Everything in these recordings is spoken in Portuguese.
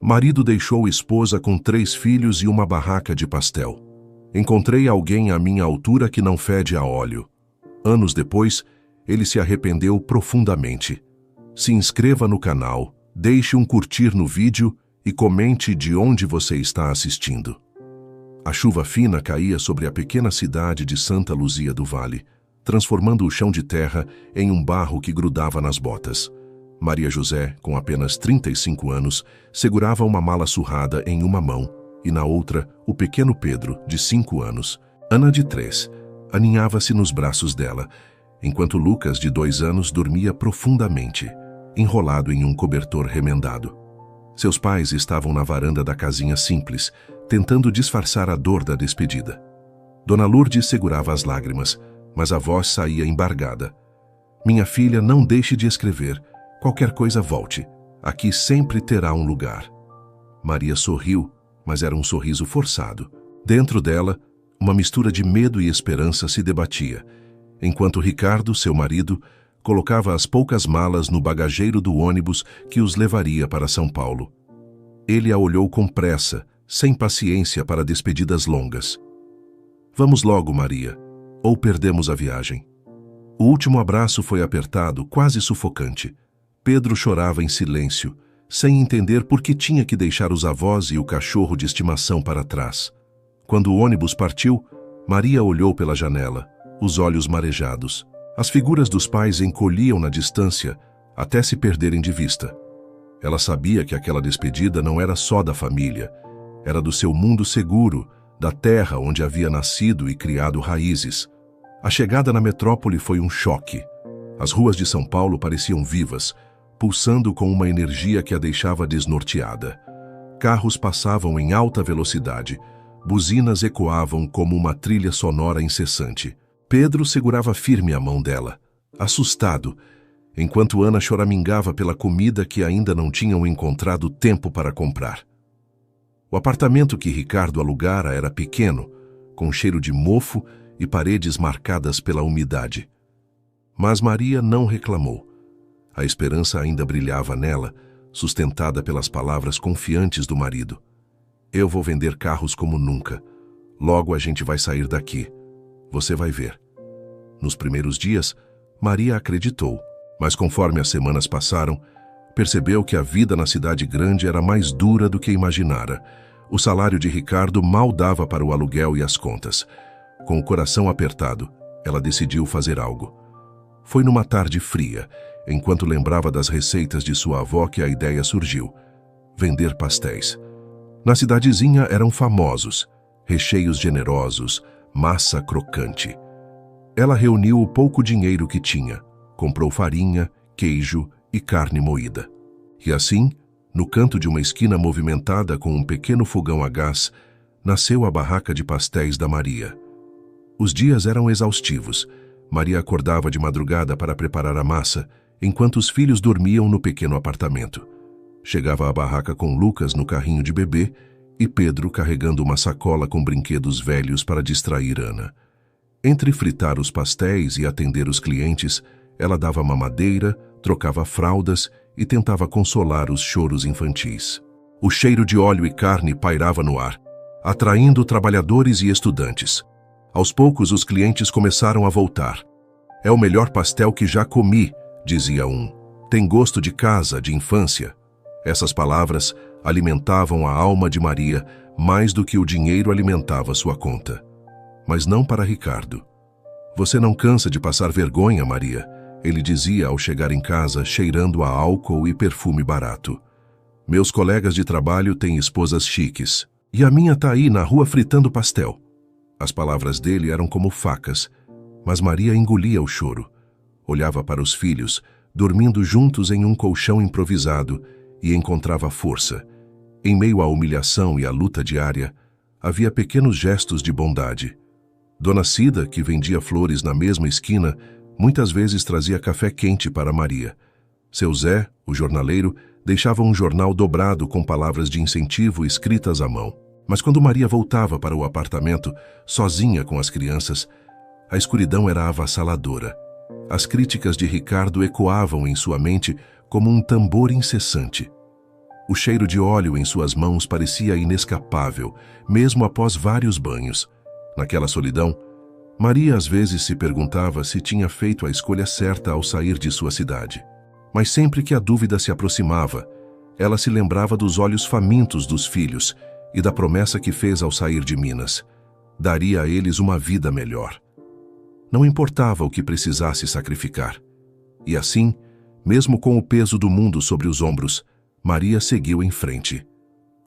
Marido deixou esposa com 3 filhos e uma barraca de pastel. Encontrei alguém à minha altura que não fede a óleo. Anos depois, ele se arrependeu profundamente. Se inscreva no canal, deixe um curtir no vídeo e comente de onde você está assistindo. A chuva fina caía sobre a pequena cidade de Santa Luzia do Vale, transformando o chão de terra em um barro que grudava nas botas. Maria José, com apenas 35 anos, segurava uma mala surrada em uma mão e na outra o pequeno Pedro, de 5 anos. Ana, de 3, aninhava-se nos braços dela, enquanto Lucas, de 2 anos, dormia profundamente, enrolado em um cobertor remendado. Seus pais estavam na varanda da casinha simples, tentando disfarçar a dor da despedida. Dona Lourdes segurava as lágrimas, mas a voz saía embargada. Minha filha, não deixe de escrever. Qualquer coisa volte. Aqui sempre terá um lugar. Maria sorriu, mas era um sorriso forçado. Dentro dela, uma mistura de medo e esperança se debatia, enquanto Ricardo, seu marido, colocava as poucas malas no bagageiro do ônibus que os levaria para São Paulo. Ele a olhou com pressa, sem paciência para despedidas longas. Vamos logo, Maria, ou perdemos a viagem. O último abraço foi apertado, quase sufocante. Pedro chorava em silêncio, sem entender por que tinha que deixar os avós e o cachorro de estimação para trás. Quando o ônibus partiu, Maria olhou pela janela, os olhos marejados. As figuras dos pais encolhiam na distância, até se perderem de vista. Ela sabia que aquela despedida não era só da família, era do seu mundo seguro, da terra onde havia nascido e criado raízes. A chegada na metrópole foi um choque. As ruas de São Paulo pareciam vivas, pulsando com uma energia que a deixava desnorteada. Carros passavam em alta velocidade, buzinas ecoavam como uma trilha sonora incessante. Pedro segurava firme a mão dela, assustado, enquanto Ana choramingava pela comida que ainda não tinham encontrado tempo para comprar. O apartamento que Ricardo alugara era pequeno, com cheiro de mofo e paredes marcadas pela umidade. Mas Maria não reclamou. A esperança ainda brilhava nela, sustentada pelas palavras confiantes do marido. Eu vou vender carros como nunca. Logo a gente vai sair daqui. Você vai ver. Nos primeiros dias, Maria acreditou, mas conforme as semanas passaram, percebeu que a vida na cidade grande era mais dura do que imaginara. O salário de Ricardo mal dava para o aluguel e as contas. Com o coração apertado, ela decidiu fazer algo. Foi numa tarde fria, enquanto lembrava das receitas de sua avó, que a ideia surgiu: vender pastéis. Na cidadezinha eram famosos, recheios generosos, massa crocante. Ela reuniu o pouco dinheiro que tinha, comprou farinha, queijo e carne moída. E assim, no canto de uma esquina movimentada com um pequeno fogão a gás, nasceu a barraca de pastéis da Maria. Os dias eram exaustivos. Maria acordava de madrugada para preparar a massa, enquanto os filhos dormiam no pequeno apartamento. Chegava à barraca com Lucas no carrinho de bebê e Pedro carregando uma sacola com brinquedos velhos para distrair Ana. Entre fritar os pastéis e atender os clientes, ela dava mamadeira, trocava fraldas e tentava consolar os choros infantis. O cheiro de óleo e carne pairava no ar, atraindo trabalhadores e estudantes. Aos poucos, os clientes começaram a voltar. É o melhor pastel que já comi, dizia um. Tem gosto de casa, de infância. Essas palavras alimentavam a alma de Maria mais do que o dinheiro alimentava sua conta. Mas não para Ricardo. Você não cansa de passar vergonha, Maria, ele dizia ao chegar em casa, cheirando a álcool e perfume barato. Meus colegas de trabalho têm esposas chiques, e a minha tá aí na rua fritando pastel. As palavras dele eram como facas, mas Maria engolia o choro. Olhava para os filhos, dormindo juntos em um colchão improvisado, e encontrava força. Em meio à humilhação e à luta diária, havia pequenos gestos de bondade. Dona Cida, que vendia flores na mesma esquina, muitas vezes trazia café quente para Maria. Seu Zé, o jornaleiro, deixava um jornal dobrado com palavras de incentivo escritas à mão. Mas quando Maria voltava para o apartamento, sozinha com as crianças, a escuridão era avassaladora. As críticas de Ricardo ecoavam em sua mente como um tambor incessante. O cheiro de óleo em suas mãos parecia inescapável, mesmo após vários banhos. Naquela solidão, Maria às vezes se perguntava se tinha feito a escolha certa ao sair de sua cidade. Mas sempre que a dúvida se aproximava, ela se lembrava dos olhos famintos dos filhos e da promessa que fez ao sair de Minas. Daria a eles uma vida melhor. Não importava o que precisasse sacrificar. E assim, mesmo com o peso do mundo sobre os ombros, Maria seguiu em frente.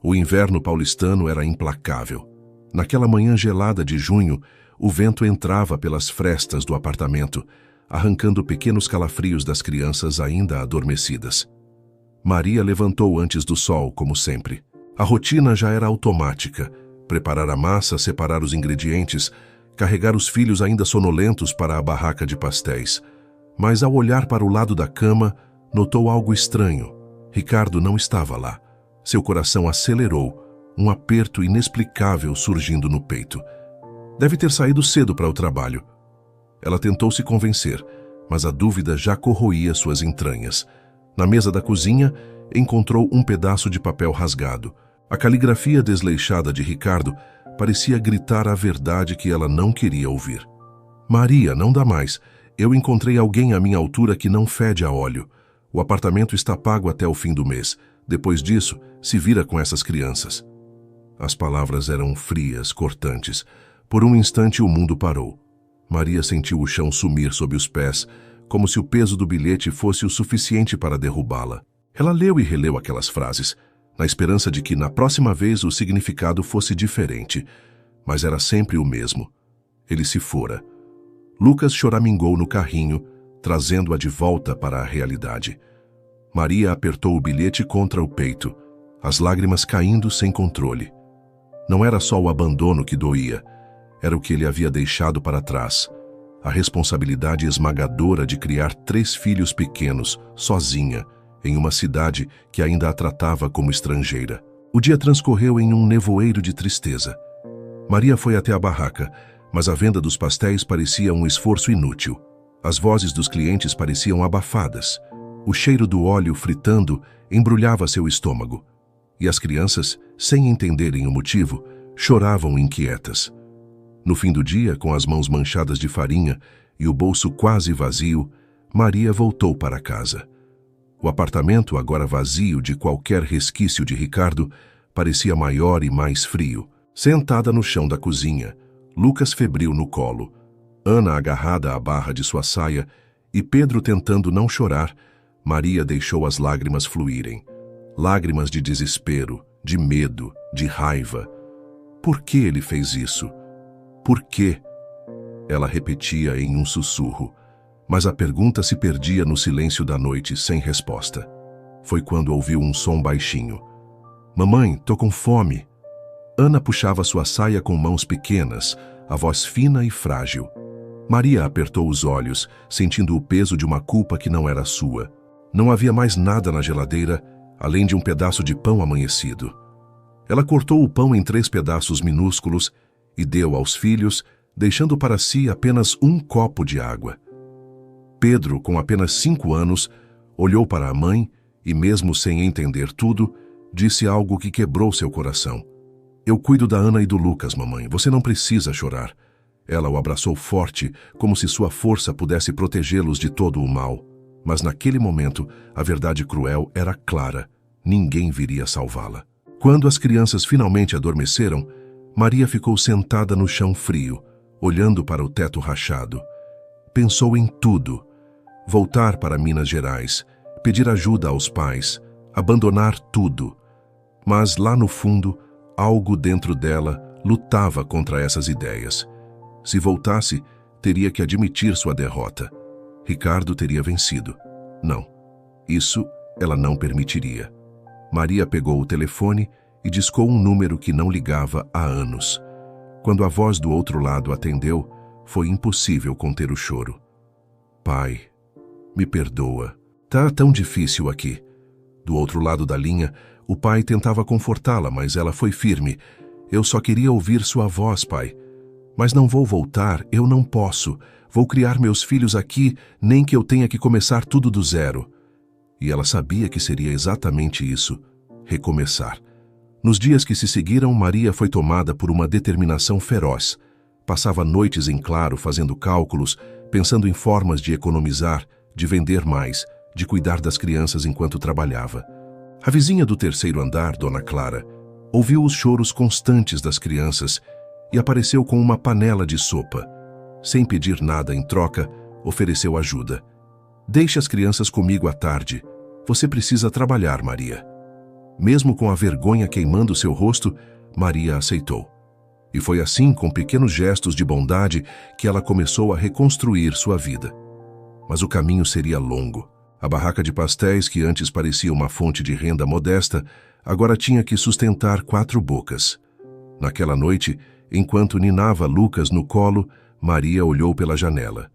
O inverno paulistano era implacável. Naquela manhã gelada de junho, o vento entrava pelas frestas do apartamento, arrancando pequenos calafrios das crianças ainda adormecidas. Maria levantou antes do sol, como sempre. A rotina já era automática: preparar a massa, separar os ingredientes, carregar os filhos ainda sonolentos para a barraca de pastéis. Mas ao olhar para o lado da cama, notou algo estranho. Ricardo não estava lá. Seu coração acelerou, um aperto inexplicável surgindo no peito. Deve ter saído cedo para o trabalho. Ela tentou se convencer, mas a dúvida já corroía suas entranhas. Na mesa da cozinha, encontrou um pedaço de papel rasgado. A caligrafia desleixada de Ricardo parecia gritar a verdade que ela não queria ouvir. Maria, não dá mais. Eu encontrei alguém à minha altura que não fede a óleo. O apartamento está pago até o fim do mês. Depois disso, se vira com essas crianças. As palavras eram frias, cortantes. Por um instante o mundo parou. Maria sentiu o chão sumir sob os pés, como se o peso do bilhete fosse o suficiente para derrubá-la. Ela leu e releu aquelas frases, na esperança de que na próxima vez o significado fosse diferente, mas era sempre o mesmo. Ele se fora. Lucas choramingou no carrinho, trazendo-a de volta para a realidade. Maria apertou o bilhete contra o peito, as lágrimas caindo sem controle. Não era só o abandono que doía, era o que ele havia deixado para trás. A responsabilidade esmagadora de criar 3 filhos pequenos, sozinha, em uma cidade que ainda a tratava como estrangeira. O dia transcorreu em um nevoeiro de tristeza. Maria foi até a barraca, mas a venda dos pastéis parecia um esforço inútil. As vozes dos clientes pareciam abafadas. O cheiro do óleo fritando embrulhava seu estômago. E as crianças, sem entenderem o motivo, choravam inquietas. No fim do dia, com as mãos manchadas de farinha e o bolso quase vazio, Maria voltou para casa. O apartamento, agora vazio de qualquer resquício de Ricardo, parecia maior e mais frio. Sentada no chão da cozinha, Lucas febril no colo, Ana agarrada à barra de sua saia e Pedro tentando não chorar, Maria deixou as lágrimas fluírem. Lágrimas de desespero, de medo, de raiva. Por que ele fez isso? Por quê? Ela repetia em um sussurro, mas a pergunta se perdia no silêncio da noite sem resposta. Foi quando ouviu um som baixinho. Mamãe, tô com fome. Ana puxava sua saia com mãos pequenas, a voz fina e frágil. Maria apertou os olhos, sentindo o peso de uma culpa que não era sua. Não havia mais nada na geladeira, além de um pedaço de pão amanhecido. Ela cortou o pão em 3 pedaços minúsculos e deu aos filhos, deixando para si apenas um copo de água. Pedro, com apenas 5 anos, olhou para a mãe e, mesmo sem entender tudo, disse algo que quebrou seu coração. Eu cuido da Ana e do Lucas, mamãe. Você não precisa chorar. Ela o abraçou forte, como se sua força pudesse protegê-los de todo o mal. Mas naquele momento, a verdade cruel era clara. Ninguém viria salvá-la. Quando as crianças finalmente adormeceram, Maria ficou sentada no chão frio, olhando para o teto rachado. Pensou em tudo. Voltar para Minas Gerais, pedir ajuda aos pais, abandonar tudo. Mas lá no fundo, algo dentro dela lutava contra essas ideias. Se voltasse, teria que admitir sua derrota. Ricardo teria vencido. Não, isso ela não permitiria. Maria pegou o telefone e discou um número que não ligava há anos. Quando a voz do outro lado atendeu, foi impossível conter o choro. Pai, me perdoa. Tá tão difícil aqui. Do outro lado da linha, o pai tentava confortá-la, mas ela foi firme. Eu só queria ouvir sua voz, pai. Mas não vou voltar, eu não posso. Vou criar meus filhos aqui, nem que eu tenha que começar tudo do zero. E ela sabia que seria exatamente isso. recomeçar. Nos dias que se seguiram, Maria foi tomada por uma determinação feroz. Passava noites em claro fazendo cálculos, pensando em formas de economizar, de vender mais, de cuidar das crianças enquanto trabalhava. A vizinha do terceiro andar, Dona Clara, ouviu os choros constantes das crianças e apareceu com uma panela de sopa. Sem pedir nada em troca, ofereceu ajuda. Deixe as crianças comigo à tarde. Você precisa trabalhar, Maria. Mesmo com a vergonha queimando seu rosto, Maria aceitou. E foi assim, com pequenos gestos de bondade, que ela começou a reconstruir sua vida. Mas o caminho seria longo. A barraca de pastéis, que antes parecia uma fonte de renda modesta, agora tinha que sustentar 4 bocas. Naquela noite, enquanto ninava Lucas no colo, Maria olhou pela janela.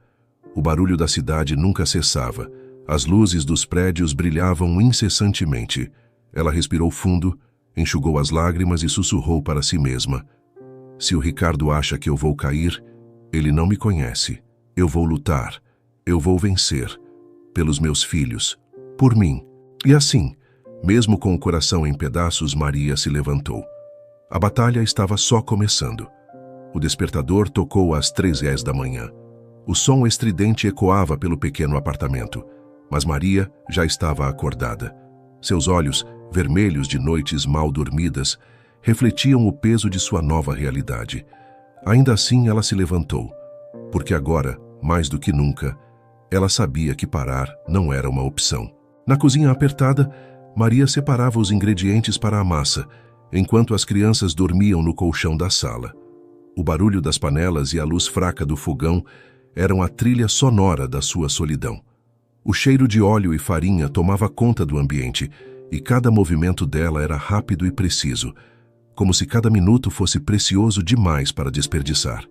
O barulho da cidade nunca cessava. As luzes dos prédios brilhavam incessantemente. Ela respirou fundo, enxugou as lágrimas e sussurrou para si mesma: se o Ricardo acha que eu vou cair, ele não me conhece. Eu vou lutar. Eu vou vencer. Pelos meus filhos. Por mim. E assim, mesmo com o coração em pedaços, Maria se levantou. A batalha estava só começando. O despertador tocou às 3h da manhã. O som estridente ecoava pelo pequeno apartamento, mas Maria já estava acordada. Seus olhos, vermelhos de noites mal dormidas, refletiam o peso de sua nova realidade. Ainda assim, ela se levantou, porque agora, mais do que nunca, ela sabia que parar não era uma opção. Na cozinha apertada, Maria separava os ingredientes para a massa, enquanto as crianças dormiam no colchão da sala. O barulho das panelas e a luz fraca do fogão eram a trilha sonora da sua solidão. O cheiro de óleo e farinha tomava conta do ambiente, e cada movimento dela era rápido e preciso, como se cada minuto fosse precioso demais para desperdiçar.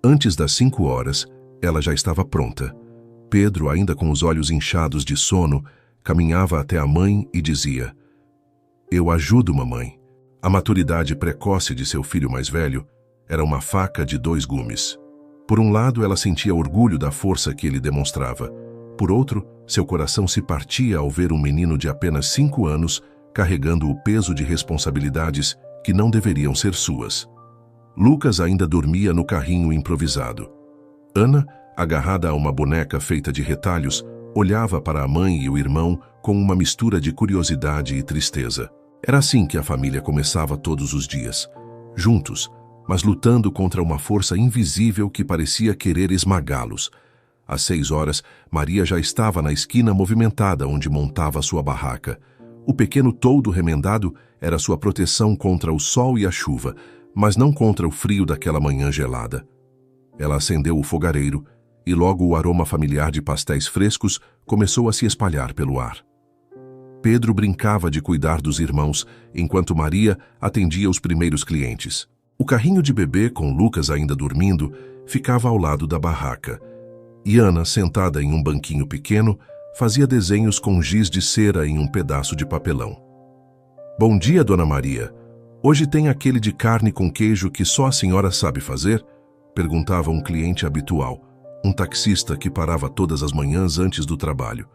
Antes das 5h, ela já estava pronta. Pedro, ainda com os olhos inchados de sono, caminhava até a mãe e dizia: eu ajudo, mamãe. A maturidade precoce de seu filho mais velho era uma faca de 2 gumes. Por um lado, ela sentia orgulho da força que ele demonstrava. Por outro, seu coração se partia ao ver um menino de apenas 5 anos carregando o peso de responsabilidades que não deveriam ser suas. Lucas ainda dormia no carrinho improvisado. Ana, agarrada a uma boneca feita de retalhos, olhava para a mãe e o irmão com uma mistura de curiosidade e tristeza. Era assim que a família começava todos os dias, juntos, mas lutando contra uma força invisível que parecia querer esmagá-los. Às 6h, Maria já estava na esquina movimentada onde montava sua barraca. O pequeno toldo remendado era sua proteção contra o sol e a chuva, mas não contra o frio daquela manhã gelada. Ela acendeu o fogareiro e logo o aroma familiar de pastéis frescos começou a se espalhar pelo ar. Pedro brincava de cuidar dos irmãos, enquanto Maria atendia os primeiros clientes. O carrinho de bebê, com Lucas ainda dormindo, ficava ao lado da barraca. E Ana, sentada em um banquinho pequeno, fazia desenhos com giz de cera em um pedaço de papelão. Bom dia, Dona Maria. Hoje tem aquele de carne com queijo que só a senhora sabe fazer? Perguntava um cliente habitual, um taxista que parava todas as manhãs antes do trabalho.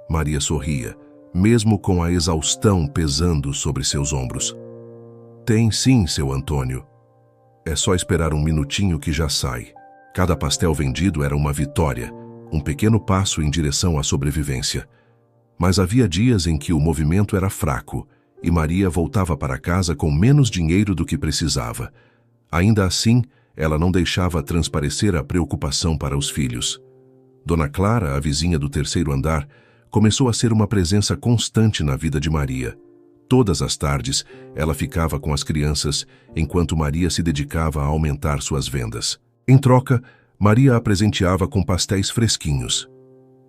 Maria sorria, mesmo com a exaustão pesando sobre seus ombros. Tem sim, seu Antônio. É só esperar um minutinho que já sai. Cada pastel vendido era uma vitória, um pequeno passo em direção à sobrevivência. Mas havia dias em que o movimento era fraco e Maria voltava para casa com menos dinheiro do que precisava. Ainda assim, ela não deixava transparecer a preocupação para os filhos. Dona Clara, a vizinha do terceiro andar, começou a ser uma presença constante na vida de Maria. Todas as tardes, ela ficava com as crianças, enquanto Maria se dedicava a aumentar suas vendas. Em troca, Maria a presenteava com pastéis fresquinhos.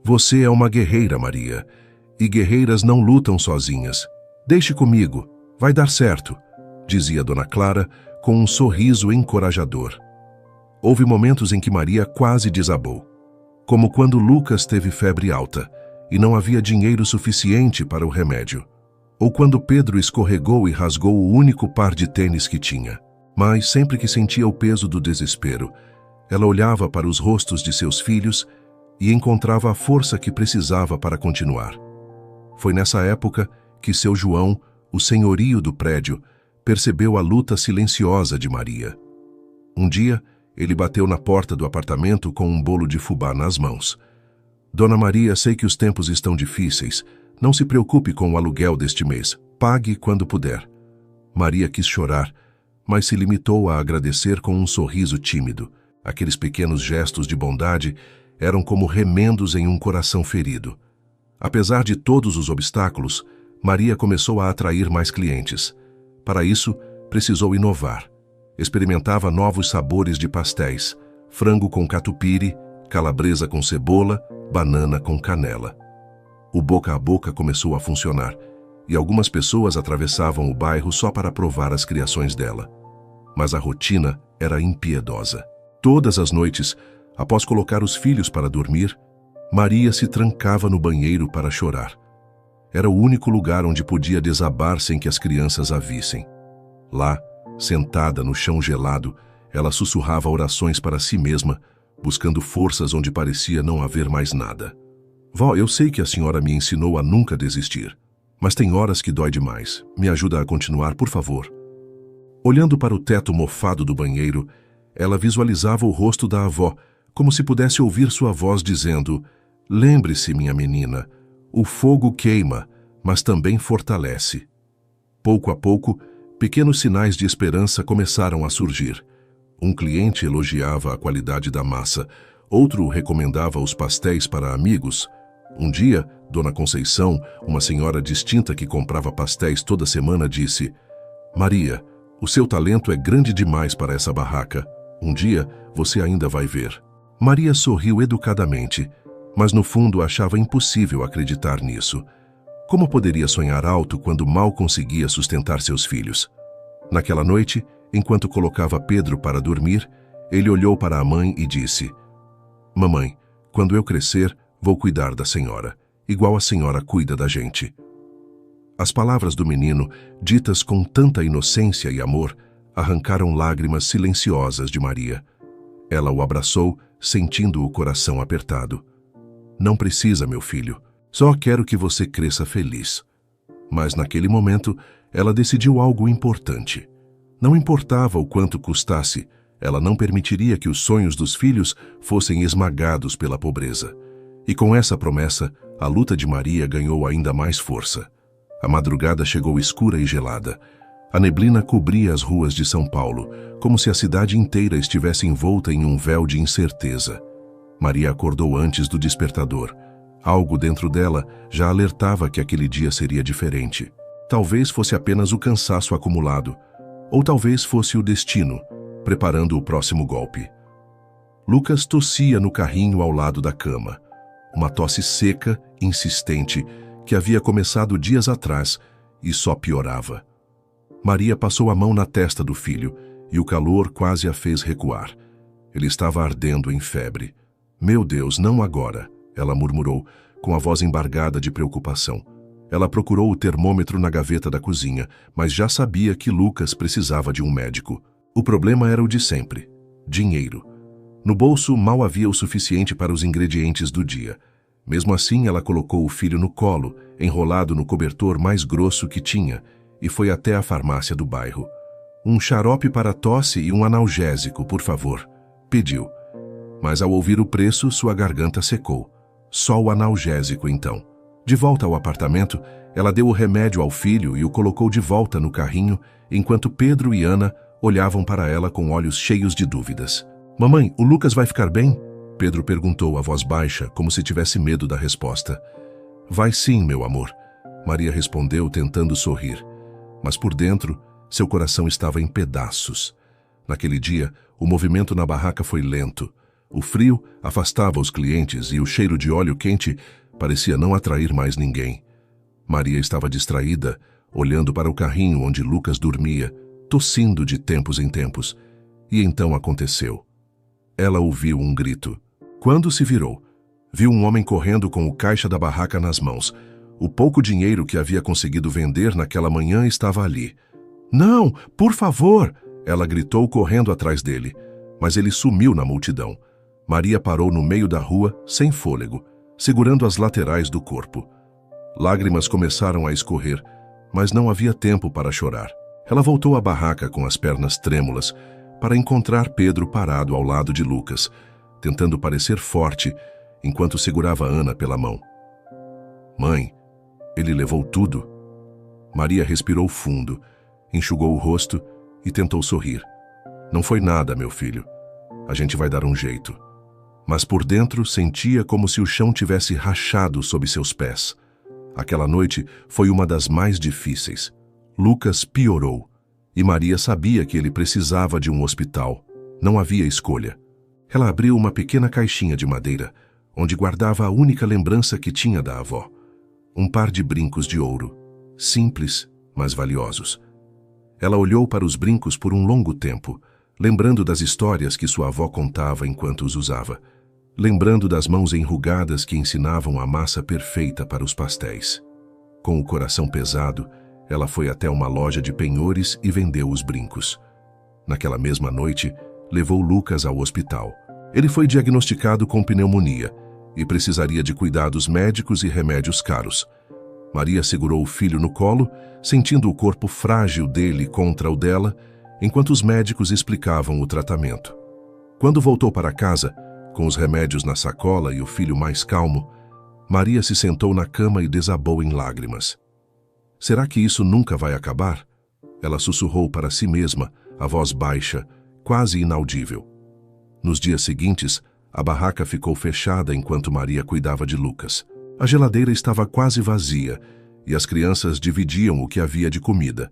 Você é uma guerreira, Maria, e guerreiras não lutam sozinhas. Deixe comigo, vai dar certo, dizia Dona Clara com um sorriso encorajador. Houve momentos em que Maria quase desabou, como quando Lucas teve febre alta e não havia dinheiro suficiente para o remédio, ou quando Pedro escorregou e rasgou o único par de tênis que tinha. Mas sempre que sentia o peso do desespero, ela olhava para os rostos de seus filhos e encontrava a força que precisava para continuar. Foi nessa época que seu João, o senhorio do prédio, percebeu a luta silenciosa de Maria. Um dia, ele bateu na porta do apartamento com um bolo de fubá nas mãos. Dona Maria, sei que os tempos estão difíceis. Não se preocupe com o aluguel deste mês. Pague quando puder. Maria quis chorar, mas se limitou a agradecer com um sorriso tímido. Aqueles pequenos gestos de bondade eram como remendos em um coração ferido. Apesar de todos os obstáculos, Maria começou a atrair mais clientes. Para isso, precisou inovar. Experimentava novos sabores de pastéis: frango com catupiry, calabresa com cebola, banana com canela. O boca a boca começou a funcionar, e algumas pessoas atravessavam o bairro só para provar as criações dela. Mas a rotina era impiedosa. Todas as noites, após colocar os filhos para dormir, Maria se trancava no banheiro para chorar. Era o único lugar onde podia desabar sem que as crianças a vissem. Lá, sentada no chão gelado, ela sussurrava orações para si mesma, buscando forças onde parecia não haver mais nada. Vó, eu sei que a senhora me ensinou a nunca desistir, mas tem horas que dói demais. Me ajuda a continuar, por favor. Olhando para o teto mofado do banheiro, ela visualizava o rosto da avó, como se pudesse ouvir sua voz dizendo: lembre-se, minha menina, o fogo queima, mas também fortalece. Pouco a pouco, pequenos sinais de esperança começaram a surgir. Um cliente elogiava a qualidade da massa, outro recomendava os pastéis para amigos. Um dia, Dona Conceição, uma senhora distinta que comprava pastéis toda semana, disse: Maria, o seu talento é grande demais para essa barraca. Um dia, você ainda vai ver. Maria sorriu educadamente, mas no fundo achava impossível acreditar nisso. Como poderia sonhar alto quando mal conseguia sustentar seus filhos? Naquela noite, enquanto colocava Pedro para dormir, ele olhou para a mãe e disse: Mamãe, quando eu crescer, vou cuidar da senhora, igual a senhora cuida da gente. As palavras do menino, ditas com tanta inocência e amor, arrancaram lágrimas silenciosas de Maria. Ela o abraçou, sentindo o coração apertado. Não precisa, meu filho. Só quero que você cresça feliz. Mas naquele momento, ela decidiu algo importante. Não importava o quanto custasse, ela não permitiria que os sonhos dos filhos fossem esmagados pela pobreza. E com essa promessa, a luta de Maria ganhou ainda mais força. A madrugada chegou escura e gelada. A neblina cobria as ruas de São Paulo, como se a cidade inteira estivesse envolta em um véu de incerteza. Maria acordou antes do despertador. Algo dentro dela já alertava que aquele dia seria diferente. Talvez fosse apenas o cansaço acumulado, ou talvez fosse o destino, preparando o próximo golpe. Lucas tossia no carrinho ao lado da cama. Uma tosse seca, insistente, que havia começado dias atrás e só piorava. Maria passou a mão na testa do filho e o calor quase a fez recuar. Ele estava ardendo em febre. Meu Deus, não agora, ela murmurou, com a voz embargada de preocupação. Ela procurou o termômetro na gaveta da cozinha, mas já sabia que Lucas precisava de um médico. O problema era o de sempre: dinheiro. No bolso mal havia o suficiente para os ingredientes do dia. Mesmo assim, ela colocou o filho no colo, enrolado no cobertor mais grosso que tinha, e foi até a farmácia do bairro. Um xarope para tosse e um analgésico, por favor, pediu. Mas ao ouvir o preço, sua garganta secou. Só o analgésico, então. De volta ao apartamento, ela deu o remédio ao filho e o colocou de volta no carrinho, enquanto Pedro e Ana olhavam para ela com olhos cheios de dúvidas. Mamãe, o Lucas vai ficar bem? Pedro perguntou a voz baixa, como se tivesse medo da resposta. Vai sim, meu amor, Maria respondeu, tentando sorrir. Mas por dentro, seu coração estava em pedaços. Naquele dia, o movimento na barraca foi lento. O frio afastava os clientes e o cheiro de óleo quente parecia não atrair mais ninguém. Maria estava distraída, olhando para o carrinho onde Lucas dormia, tossindo de tempos em tempos. E então aconteceu. Ela ouviu um grito. Quando se virou, viu um homem correndo com o caixa da barraca nas mãos. O pouco dinheiro que havia conseguido vender naquela manhã estava ali. Não, por favor! Ela gritou correndo atrás dele, mas ele sumiu na multidão. Maria parou no meio da rua, sem fôlego, segurando as laterais do corpo. Lágrimas começaram a escorrer, mas não havia tempo para chorar. Ela voltou à barraca com as pernas trêmulas para encontrar Pedro parado ao lado de Lucas, tentando parecer forte enquanto segurava Ana pela mão. Mãe, ele levou tudo. Maria respirou fundo, enxugou o rosto e tentou sorrir. Não foi nada, meu filho. A gente vai dar um jeito. Mas por dentro sentia como se o chão tivesse rachado sob seus pés. Aquela noite foi uma das mais difíceis. Lucas piorou, e Maria sabia que ele precisava de um hospital. Não havia escolha. Ela abriu uma pequena caixinha de madeira, onde guardava a única lembrança que tinha da avó. Um par de brincos de ouro, simples, mas valiosos. Ela olhou para os brincos por um longo tempo, lembrando das histórias que sua avó contava enquanto os usava, lembrando das mãos enrugadas que ensinavam a massa perfeita para os pastéis. Com o coração pesado, ela foi até uma loja de penhores e vendeu os brincos. Naquela mesma noite, levou Lucas ao hospital. Ele foi diagnosticado com pneumonia e precisaria de cuidados médicos e remédios caros. Maria segurou o filho no colo, sentindo o corpo frágil dele contra o dela, enquanto os médicos explicavam o tratamento. Quando voltou para casa, com os remédios na sacola e o filho mais calmo, Maria se sentou na cama e desabou em lágrimas. Será que isso nunca vai acabar? Ela sussurrou para si mesma, a voz baixa, quase inaudível. Nos dias seguintes, a barraca ficou fechada enquanto Maria cuidava de Lucas. A geladeira estava quase vazia e as crianças dividiam o que havia de comida.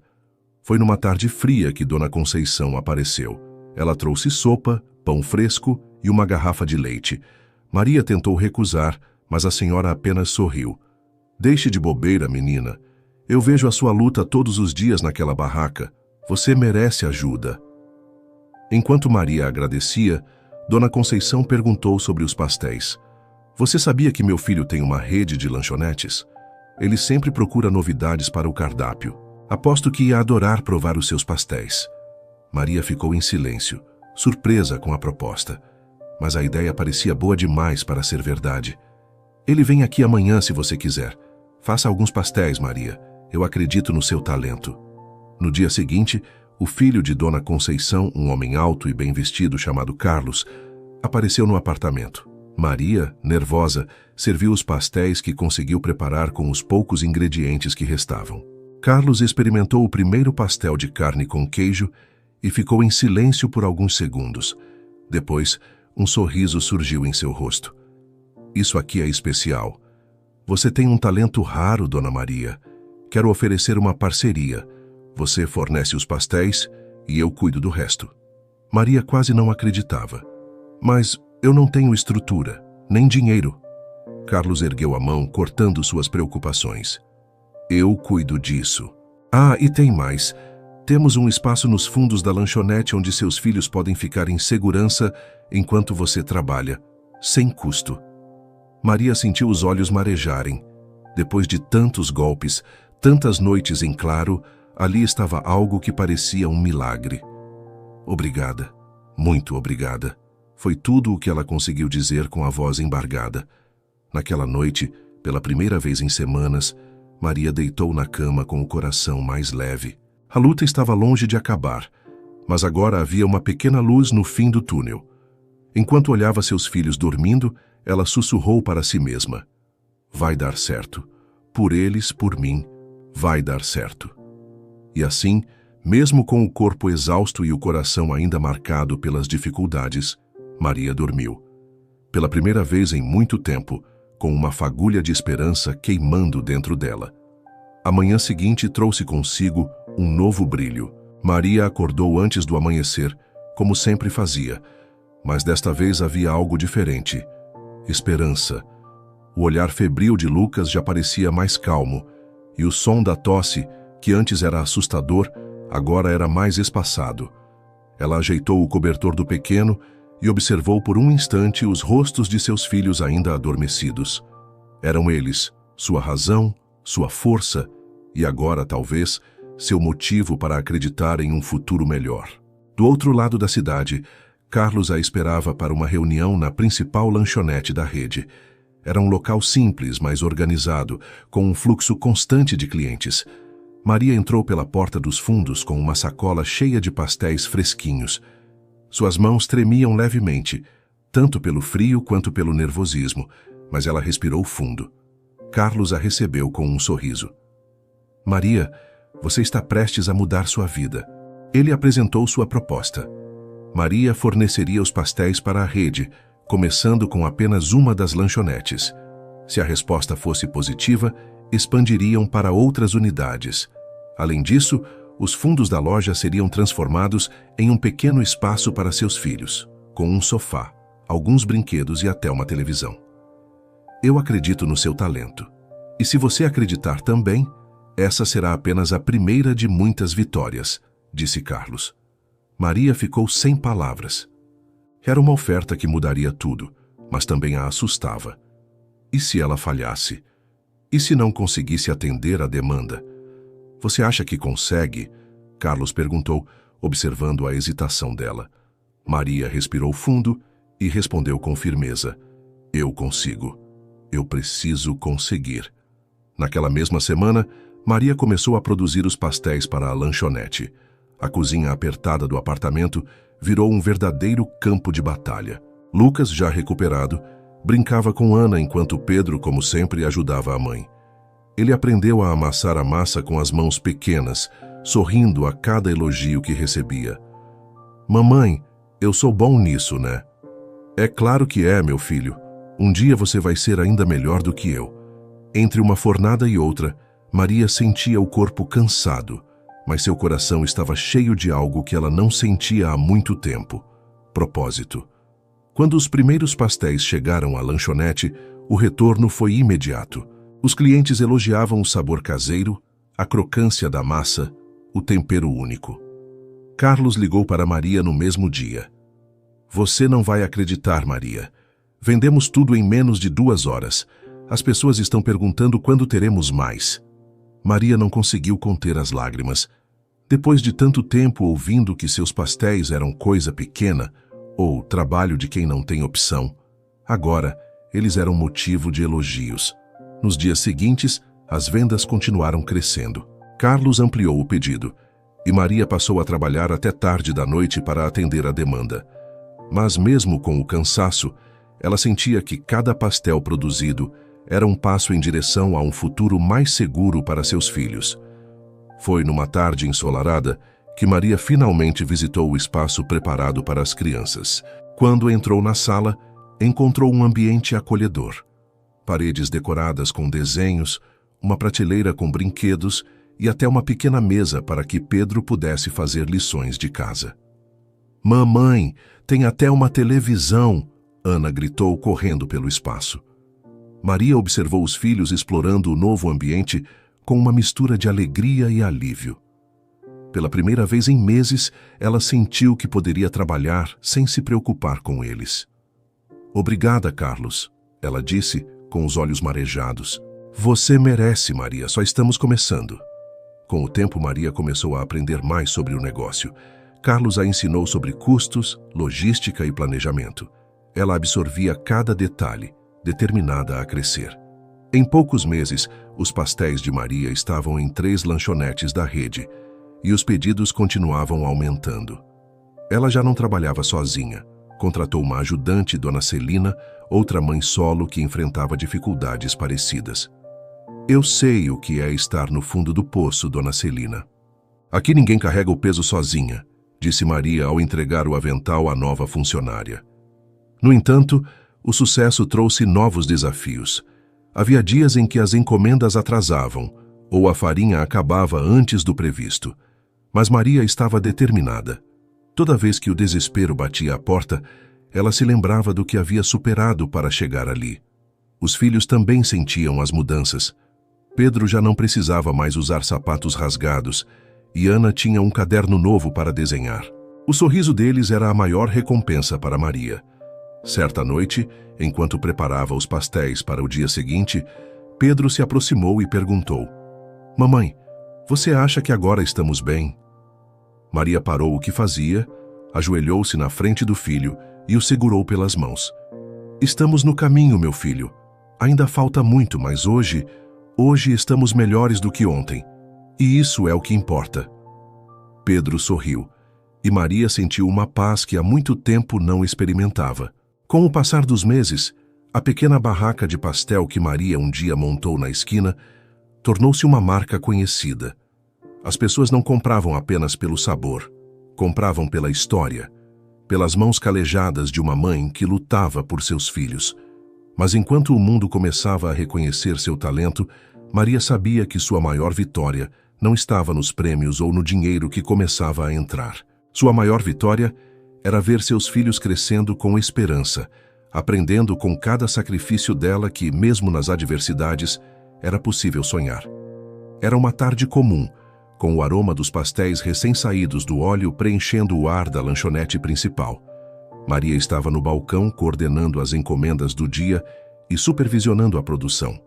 Foi numa tarde fria que Dona Conceição apareceu. Ela trouxe sopa, pão fresco e uma garrafa de leite. Maria tentou recusar, mas a senhora apenas sorriu. Deixe de bobeira, menina. Eu vejo a sua luta todos os dias naquela barraca. Você merece ajuda. Enquanto Maria agradecia, Dona Conceição perguntou sobre os pastéis. Você sabia que meu filho tem uma rede de lanchonetes? Ele sempre procura novidades para o cardápio. Aposto que ia adorar provar os seus pastéis. Maria ficou em silêncio, surpresa com a proposta. Mas a ideia parecia boa demais para ser verdade. Ele vem aqui amanhã se você quiser. Faça alguns pastéis, Maria. Eu acredito no seu talento. No dia seguinte, o filho de Dona Conceição, um homem alto e bem vestido chamado Carlos, apareceu no apartamento. Maria, nervosa, serviu os pastéis que conseguiu preparar com os poucos ingredientes que restavam. Carlos experimentou o primeiro pastel de carne com queijo e ficou em silêncio por alguns segundos. Depois, um sorriso surgiu em seu rosto. Isso aqui é especial. Você tem um talento raro, Dona Maria. Quero oferecer uma parceria. Você fornece os pastéis e eu cuido do resto. Maria quase não acreditava. Mas eu não tenho estrutura, nem dinheiro. Carlos ergueu a mão, cortando suas preocupações. Eu cuido disso. Ah, e tem mais. Temos um espaço nos fundos da lanchonete onde seus filhos podem ficar em segurança enquanto você trabalha, sem custo. Maria sentiu os olhos marejarem. Depois de tantos golpes, tantas noites em claro, ali estava algo que parecia um milagre. Obrigada, muito obrigada. Foi tudo o que ela conseguiu dizer com a voz embargada. Naquela noite, pela primeira vez em semanas, Maria deitou na cama com o coração mais leve. A luta estava longe de acabar, mas agora havia uma pequena luz no fim do túnel. Enquanto olhava seus filhos dormindo, ela sussurrou para si mesma. Vai dar certo. Por eles, por mim, vai dar certo. E assim, mesmo com o corpo exausto e o coração ainda marcado pelas dificuldades, Maria dormiu. Pela primeira vez em muito tempo, com uma fagulha de esperança queimando dentro dela. A manhã seguinte trouxe consigo um novo brilho. Maria acordou antes do amanhecer, como sempre fazia, mas desta vez havia algo diferente. Esperança. O olhar febril de Lucas já parecia mais calmo, e o som da tosse, que antes era assustador, agora era mais espaçado. Ela ajeitou o cobertor do pequeno e observou por um instante os rostos de seus filhos ainda adormecidos. Eram eles, sua razão, sua força e agora, talvez, seu motivo para acreditar em um futuro melhor. Do outro lado da cidade, Carlos a esperava para uma reunião na principal lanchonete da rede. Era um local simples, mas organizado, com um fluxo constante de clientes. Maria entrou pela porta dos fundos com uma sacola cheia de pastéis fresquinhos. Suas mãos tremiam levemente, tanto pelo frio quanto pelo nervosismo, mas ela respirou fundo. Carlos a recebeu com um sorriso. Maria, você está prestes a mudar sua vida. Ele apresentou sua proposta. Maria forneceria os pastéis para a rede, começando com apenas uma das lanchonetes. Se a resposta fosse positiva, expandiriam para outras unidades. Além disso, os fundos da loja seriam transformados em um pequeno espaço para seus filhos, com um sofá, alguns brinquedos e até uma televisão. Eu acredito no seu talento. E se você acreditar também, essa será apenas a primeira de muitas vitórias, disse Carlos. Maria ficou sem palavras. Era uma oferta que mudaria tudo, mas também a assustava. E se ela falhasse? E se não conseguisse atender à demanda? Você acha que consegue? Carlos perguntou, observando a hesitação dela. Maria respirou fundo e respondeu com firmeza. Eu consigo. Eu preciso conseguir. Naquela mesma semana, Maria começou a produzir os pastéis para a lanchonete. A cozinha apertada do apartamento virou um verdadeiro campo de batalha. Lucas, já recuperado, brincava com Ana enquanto Pedro, como sempre, ajudava a mãe. Ele aprendeu a amassar a massa com as mãos pequenas, sorrindo a cada elogio que recebia. Mamãe, eu sou bom nisso, né? É claro que é, meu filho. Um dia você vai ser ainda melhor do que eu. Entre uma fornada e outra, Maria sentia o corpo cansado, mas seu coração estava cheio de algo que ela não sentia há muito tempo: propósito. Quando os primeiros pastéis chegaram à lanchonete, o retorno foi imediato. Os clientes elogiavam o sabor caseiro, a crocância da massa, o tempero único. Carlos ligou para Maria no mesmo dia. Você não vai acreditar, Maria. Vendemos tudo em menos de 2 horas. As pessoas estão perguntando quando teremos mais. Maria não conseguiu conter as lágrimas. Depois de tanto tempo ouvindo que seus pastéis eram coisa pequena, ou trabalho de quem não tem opção, agora eles eram motivo de elogios. Nos dias seguintes, as vendas continuaram crescendo. Carlos ampliou o pedido, e Maria passou a trabalhar até tarde da noite para atender a demanda. Mas mesmo com o cansaço, ela sentia que cada pastel produzido era um passo em direção a um futuro mais seguro para seus filhos. Foi numa tarde ensolarada que Maria finalmente visitou o espaço preparado para as crianças. Quando entrou na sala, encontrou um ambiente acolhedor. Paredes decoradas com desenhos, uma prateleira com brinquedos e até uma pequena mesa para que Pedro pudesse fazer lições de casa. Mamãe, tem até uma televisão! Ana gritou correndo pelo espaço. Maria observou os filhos explorando o novo ambiente com uma mistura de alegria e alívio. Pela primeira vez em meses, ela sentiu que poderia trabalhar sem se preocupar com eles. Obrigada, Carlos, ela disse, com os olhos marejados. Você merece, Maria, só estamos começando. Com o tempo, Maria começou a aprender mais sobre o negócio. Carlos a ensinou sobre custos, logística e planejamento. Ela absorvia cada detalhe, determinada a crescer. Em poucos meses, os pastéis de Maria estavam em 3 lanchonetes da rede, e os pedidos continuavam aumentando. Ela já não trabalhava sozinha. Contratou uma ajudante, Dona Celina, outra mãe solo que enfrentava dificuldades parecidas. Eu sei o que é estar no fundo do poço, Dona Celina. Aqui ninguém carrega o peso sozinha, disse Maria ao entregar o avental à nova funcionária. No entanto, o sucesso trouxe novos desafios. Havia dias em que as encomendas atrasavam, ou a farinha acabava antes do previsto. Mas Maria estava determinada. Toda vez que o desespero batia à porta, ela se lembrava do que havia superado para chegar ali. Os filhos também sentiam as mudanças. Pedro já não precisava mais usar sapatos rasgados, e Ana tinha um caderno novo para desenhar. O sorriso deles era a maior recompensa para Maria. Certa noite, enquanto preparava os pastéis para o dia seguinte, Pedro se aproximou e perguntou: Mamãe, você acha que agora estamos bem? Maria parou o que fazia, ajoelhou-se na frente do filho e o segurou pelas mãos. Estamos no caminho, meu filho. Ainda falta muito, mas hoje estamos melhores do que ontem. E isso é o que importa. Pedro sorriu, e Maria sentiu uma paz que há muito tempo não experimentava. Com o passar dos meses, a pequena barraca de pastel que Maria um dia montou na esquina tornou-se uma marca conhecida. As pessoas não compravam apenas pelo sabor, compravam pela história, pelas mãos calejadas de uma mãe que lutava por seus filhos. Mas enquanto o mundo começava a reconhecer seu talento, Maria sabia que sua maior vitória não estava nos prêmios ou no dinheiro que começava a entrar. Sua maior vitória era ver seus filhos crescendo com esperança, aprendendo com cada sacrifício dela que, mesmo nas adversidades, era possível sonhar. Era uma tarde comum, com o aroma dos pastéis recém-saídos do óleo preenchendo o ar da lanchonete principal. Maria estava no balcão coordenando as encomendas do dia e supervisionando a produção.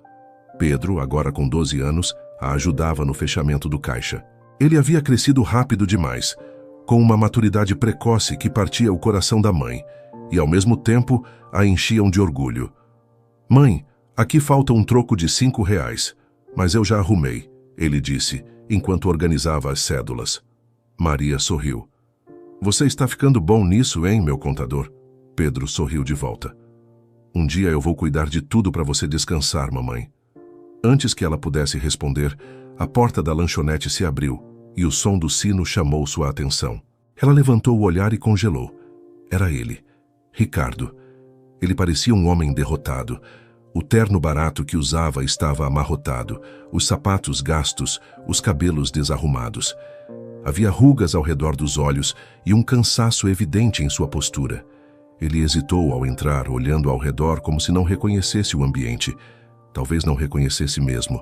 Pedro, agora com 12 anos, a ajudava no fechamento do caixa. Ele havia crescido rápido demais, com uma maturidade precoce que partia o coração da mãe, e ao mesmo tempo a enchiam de orgulho. "Mãe, aqui falta um troco de R$ 5, mas eu já arrumei", ele disse, enquanto organizava as cédulas. Maria sorriu. "Você está ficando bom nisso, hein, meu contador?" Pedro sorriu de volta. "Um dia eu vou cuidar de tudo para você descansar, mamãe." Antes que ela pudesse responder, a porta da lanchonete se abriu e o som do sino chamou sua atenção. Ela levantou o olhar e congelou. Era ele, Ricardo. Ele parecia um homem derrotado. O terno barato que usava estava amarrotado, os sapatos gastos, os cabelos desarrumados. Havia rugas ao redor dos olhos e um cansaço evidente em sua postura. Ele hesitou ao entrar, olhando ao redor como se não reconhecesse o ambiente. Talvez não reconhecesse mesmo.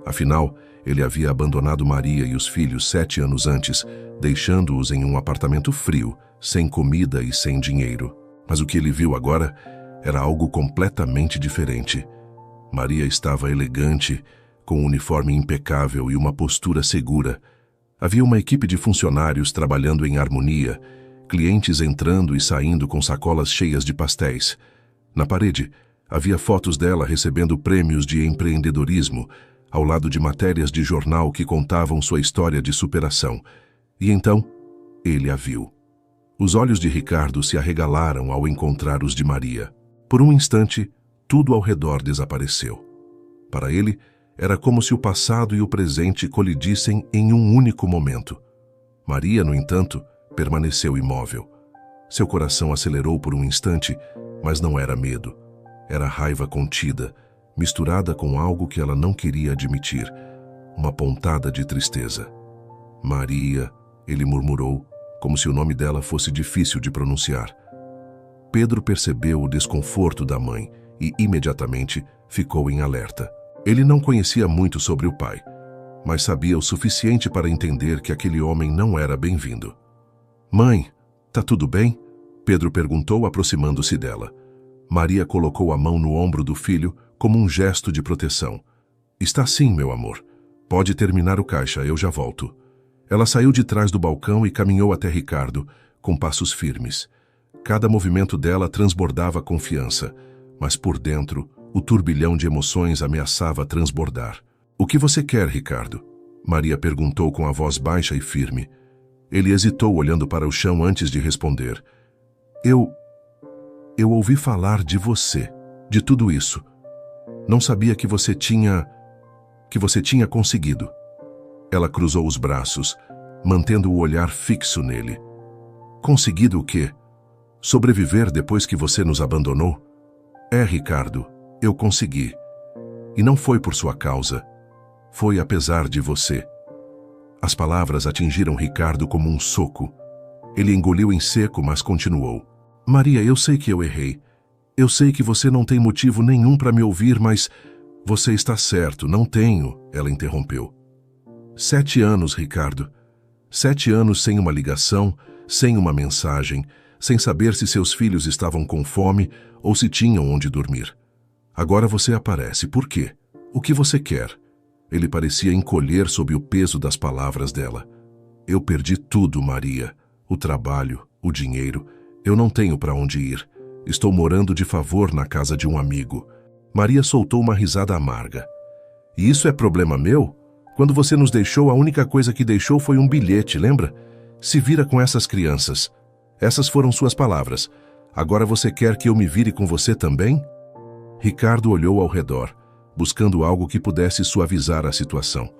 Afinal, ele havia abandonado Maria e os filhos 7 anos antes, deixando-os em um apartamento frio, sem comida e sem dinheiro. Mas o que ele viu agora era algo completamente diferente. Maria estava elegante, com um uniforme impecável e uma postura segura. Havia uma equipe de funcionários trabalhando em harmonia, clientes entrando e saindo com sacolas cheias de pastéis. Na parede, havia fotos dela recebendo prêmios de empreendedorismo, ao lado de matérias de jornal que contavam sua história de superação. E então, ele a viu. Os olhos de Ricardo se arregalaram ao encontrar os de Maria. Por um instante, tudo ao redor desapareceu. Para ele, era como se o passado e o presente colidissem em um único momento. Maria, no entanto, permaneceu imóvel. Seu coração acelerou por um instante, mas não era medo. Era raiva contida, misturada com algo que ela não queria admitir, uma pontada de tristeza. "Maria", ele murmurou, como se o nome dela fosse difícil de pronunciar. Pedro percebeu o desconforto da mãe e, imediatamente, ficou em alerta. Ele não conhecia muito sobre o pai, mas sabia o suficiente para entender que aquele homem não era bem-vindo. "Mãe, tá tudo bem?" Pedro perguntou, aproximando-se dela. Maria colocou a mão no ombro do filho como um gesto de proteção. "Está sim, meu amor. Pode terminar o caixa, eu já volto." Ela saiu de trás do balcão e caminhou até Ricardo, com passos firmes. Cada movimento dela transbordava confiança, mas por dentro, o turbilhão de emoções ameaçava transbordar. "O que você quer, Ricardo?" Maria perguntou com a voz baixa e firme. Ele hesitou, olhando para o chão antes de responder. Eu ouvi falar de você, de tudo isso. Não sabia que você tinha conseguido." Ela cruzou os braços, mantendo o olhar fixo nele. "Conseguido o quê? Sobreviver depois que você nos abandonou?" "É, Ricardo, eu consegui. E não foi por sua causa. Foi apesar de você." As palavras atingiram Ricardo como um soco. Ele engoliu em seco, mas continuou. "Maria, eu sei que eu errei. Eu sei que você não tem motivo nenhum para me ouvir, mas você está certo, não tenho", ela interrompeu. 7 anos, Ricardo. 7 anos sem uma ligação, sem uma mensagem, sem saber se seus filhos estavam com fome ou se tinham onde dormir. Agora você aparece. Por quê? O que você quer? Ele parecia encolher sob o peso das palavras dela. "Eu perdi tudo, Maria. O trabalho, o dinheiro. Eu não tenho para onde ir. Estou morando de favor na casa de um amigo." Maria soltou uma risada amarga. "E isso é problema meu? Quando você nos deixou, a única coisa que deixou foi um bilhete, lembra? Se vira com essas crianças. Essas foram suas palavras. Agora você quer que eu me vire com você também? Ricardo olhou ao redor, buscando algo que pudesse suavizar a situação.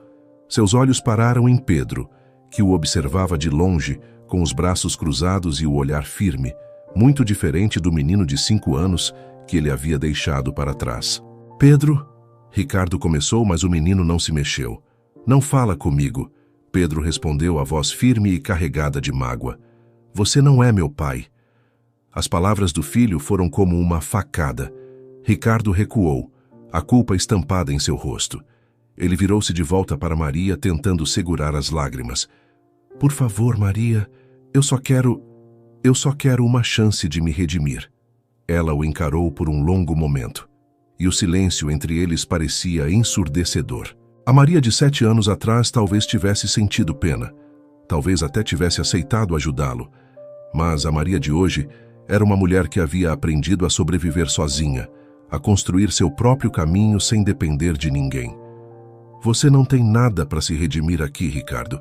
Seus olhos pararam em Pedro, que o observava de longe, com os braços cruzados e o olhar firme, muito diferente do menino de 5 anos que ele havia deixado para trás. Pedro, Ricardo começou, mas o menino não se mexeu. Não fala comigo, Pedro respondeu, a voz firme e carregada de mágoa. Você não é meu pai. As palavras do filho foram como uma facada. Ricardo recuou, a culpa estampada em seu rosto. Ele virou-se de volta para Maria, tentando segurar as lágrimas. Por favor, Maria, eu só quero uma chance de me redimir. Ela o encarou por um longo momento, e o silêncio entre eles parecia ensurdecedor. A Maria de 7 anos atrás talvez tivesse sentido pena, talvez até tivesse aceitado ajudá-lo, mas a Maria de hoje era uma mulher que havia aprendido a sobreviver sozinha, a construir seu próprio caminho sem depender de ninguém. Você não tem nada para se redimir aqui, Ricardo.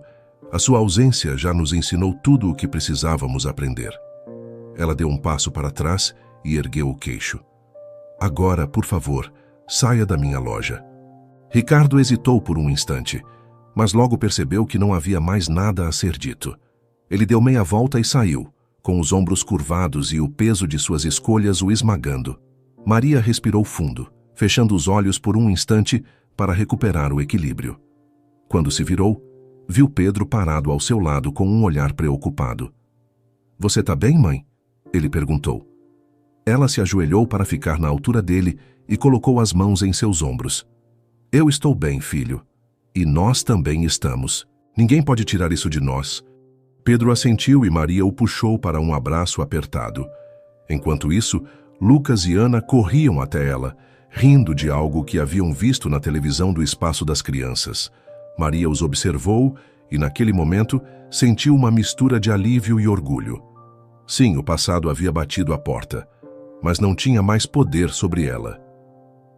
A sua ausência já nos ensinou tudo o que precisávamos aprender. Ela deu um passo para trás e ergueu o queixo. Agora, por favor, saia da minha loja. Ricardo hesitou por um instante, mas logo percebeu que não havia mais nada a ser dito. Ele deu meia volta e saiu, com os ombros curvados e o peso de suas escolhas o esmagando. Maria respirou fundo, fechando os olhos por um instante para recuperar o equilíbrio. Quando se virou, viu Pedro parado ao seu lado com um olhar preocupado. Você tá bem, mãe? Ele perguntou. Ela se ajoelhou para ficar na altura dele e colocou as mãos em seus ombros. Eu estou bem, filho. E nós também estamos. Ninguém pode tirar isso de nós. Pedro assentiu e Maria o puxou para um abraço apertado. Enquanto isso, Lucas e Ana corriam até ela, rindo de algo que haviam visto na televisão do espaço das crianças. Maria os observou e, naquele momento, sentiu uma mistura de alívio e orgulho. Sim, o passado havia batido a porta, mas não tinha mais poder sobre ela.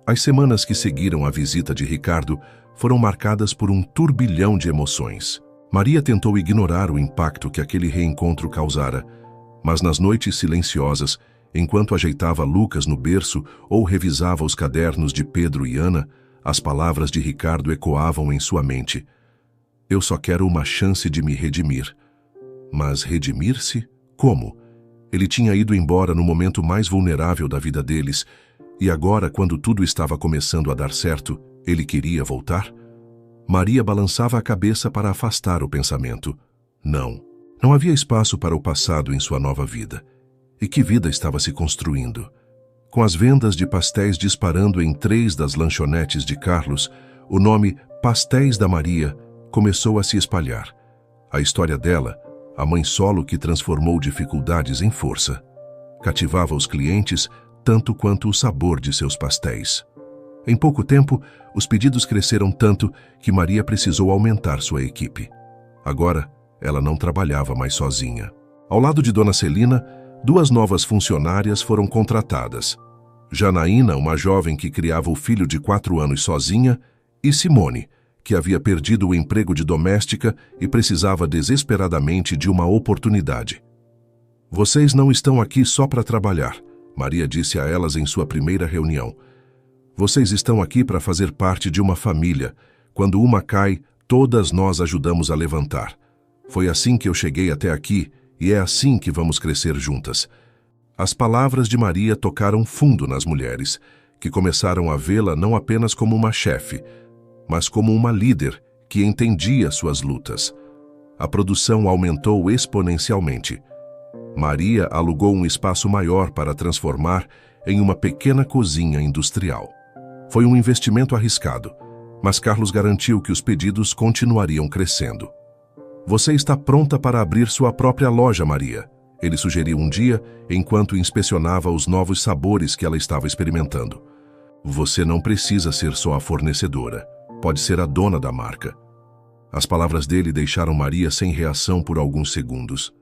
As semanas que seguiram a visita de Ricardo foram marcadas por um turbilhão de emoções. Maria tentou ignorar o impacto que aquele reencontro causara, mas nas noites silenciosas, enquanto ajeitava Lucas no berço ou revisava os cadernos de Pedro e Ana, as palavras de Ricardo ecoavam em sua mente. Eu só quero uma chance de me redimir. Mas redimir-se? Como? Ele tinha ido embora no momento mais vulnerável da vida deles, e agora, quando tudo estava começando a dar certo, ele queria voltar? Maria balançava a cabeça para afastar o pensamento. Não, não havia espaço para o passado em sua nova vida. E que vida estava se construindo? Com as vendas de pastéis disparando em 3 das lanchonetes de Carlos, o nome Pastéis da Maria começou a se espalhar. A história dela, a mãe solo que transformou dificuldades em força, cativava os clientes tanto quanto o sabor de seus pastéis. Em pouco tempo, os pedidos cresceram tanto que Maria precisou aumentar sua equipe. Agora, ela não trabalhava mais sozinha. Ao lado de Dona Celina, 2 novas funcionárias foram contratadas. Janaína, uma jovem que criava o filho de 4 anos sozinha, e Simone, que havia perdido o emprego de doméstica e precisava desesperadamente de uma oportunidade. Vocês não estão aqui só para trabalhar, Maria disse a elas em sua primeira reunião. Vocês estão aqui para fazer parte de uma família. Quando uma cai, todas nós ajudamos a levantar. Foi assim que eu cheguei até aqui e é assim que vamos crescer juntas. As palavras de Maria tocaram fundo nas mulheres, que começaram a vê-la não apenas como uma chefe, mas como uma líder que entendia suas lutas. A produção aumentou exponencialmente. Maria alugou um espaço maior para transformar em uma pequena cozinha industrial. Foi um investimento arriscado, mas Carlos garantiu que os pedidos continuariam crescendo. Você está pronta para abrir sua própria loja, Maria, ele sugeriu um dia, enquanto inspecionava os novos sabores que ela estava experimentando. Você não precisa ser só a fornecedora, pode ser a dona da marca. As palavras dele deixaram Maria sem reação por alguns segundos.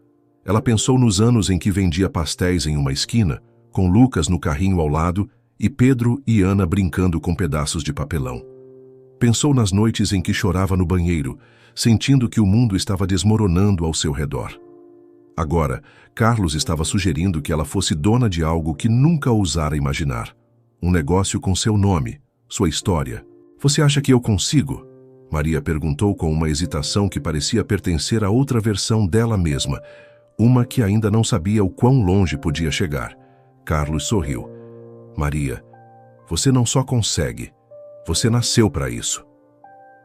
Ela pensou nos anos em que vendia pastéis em uma esquina, com Lucas no carrinho ao lado e Pedro e Ana brincando com pedaços de papelão. Pensou nas noites em que chorava no banheiro, sentindo que o mundo estava desmoronando ao seu redor. Agora, Carlos estava sugerindo que ela fosse dona de algo que nunca ousara imaginar. Um negócio com seu nome, sua história. Você acha que eu consigo? Maria perguntou com uma hesitação que parecia pertencer a outra versão dela mesma, uma que ainda não sabia o quão longe podia chegar. Carlos sorriu. Maria, você não só consegue, você nasceu para isso.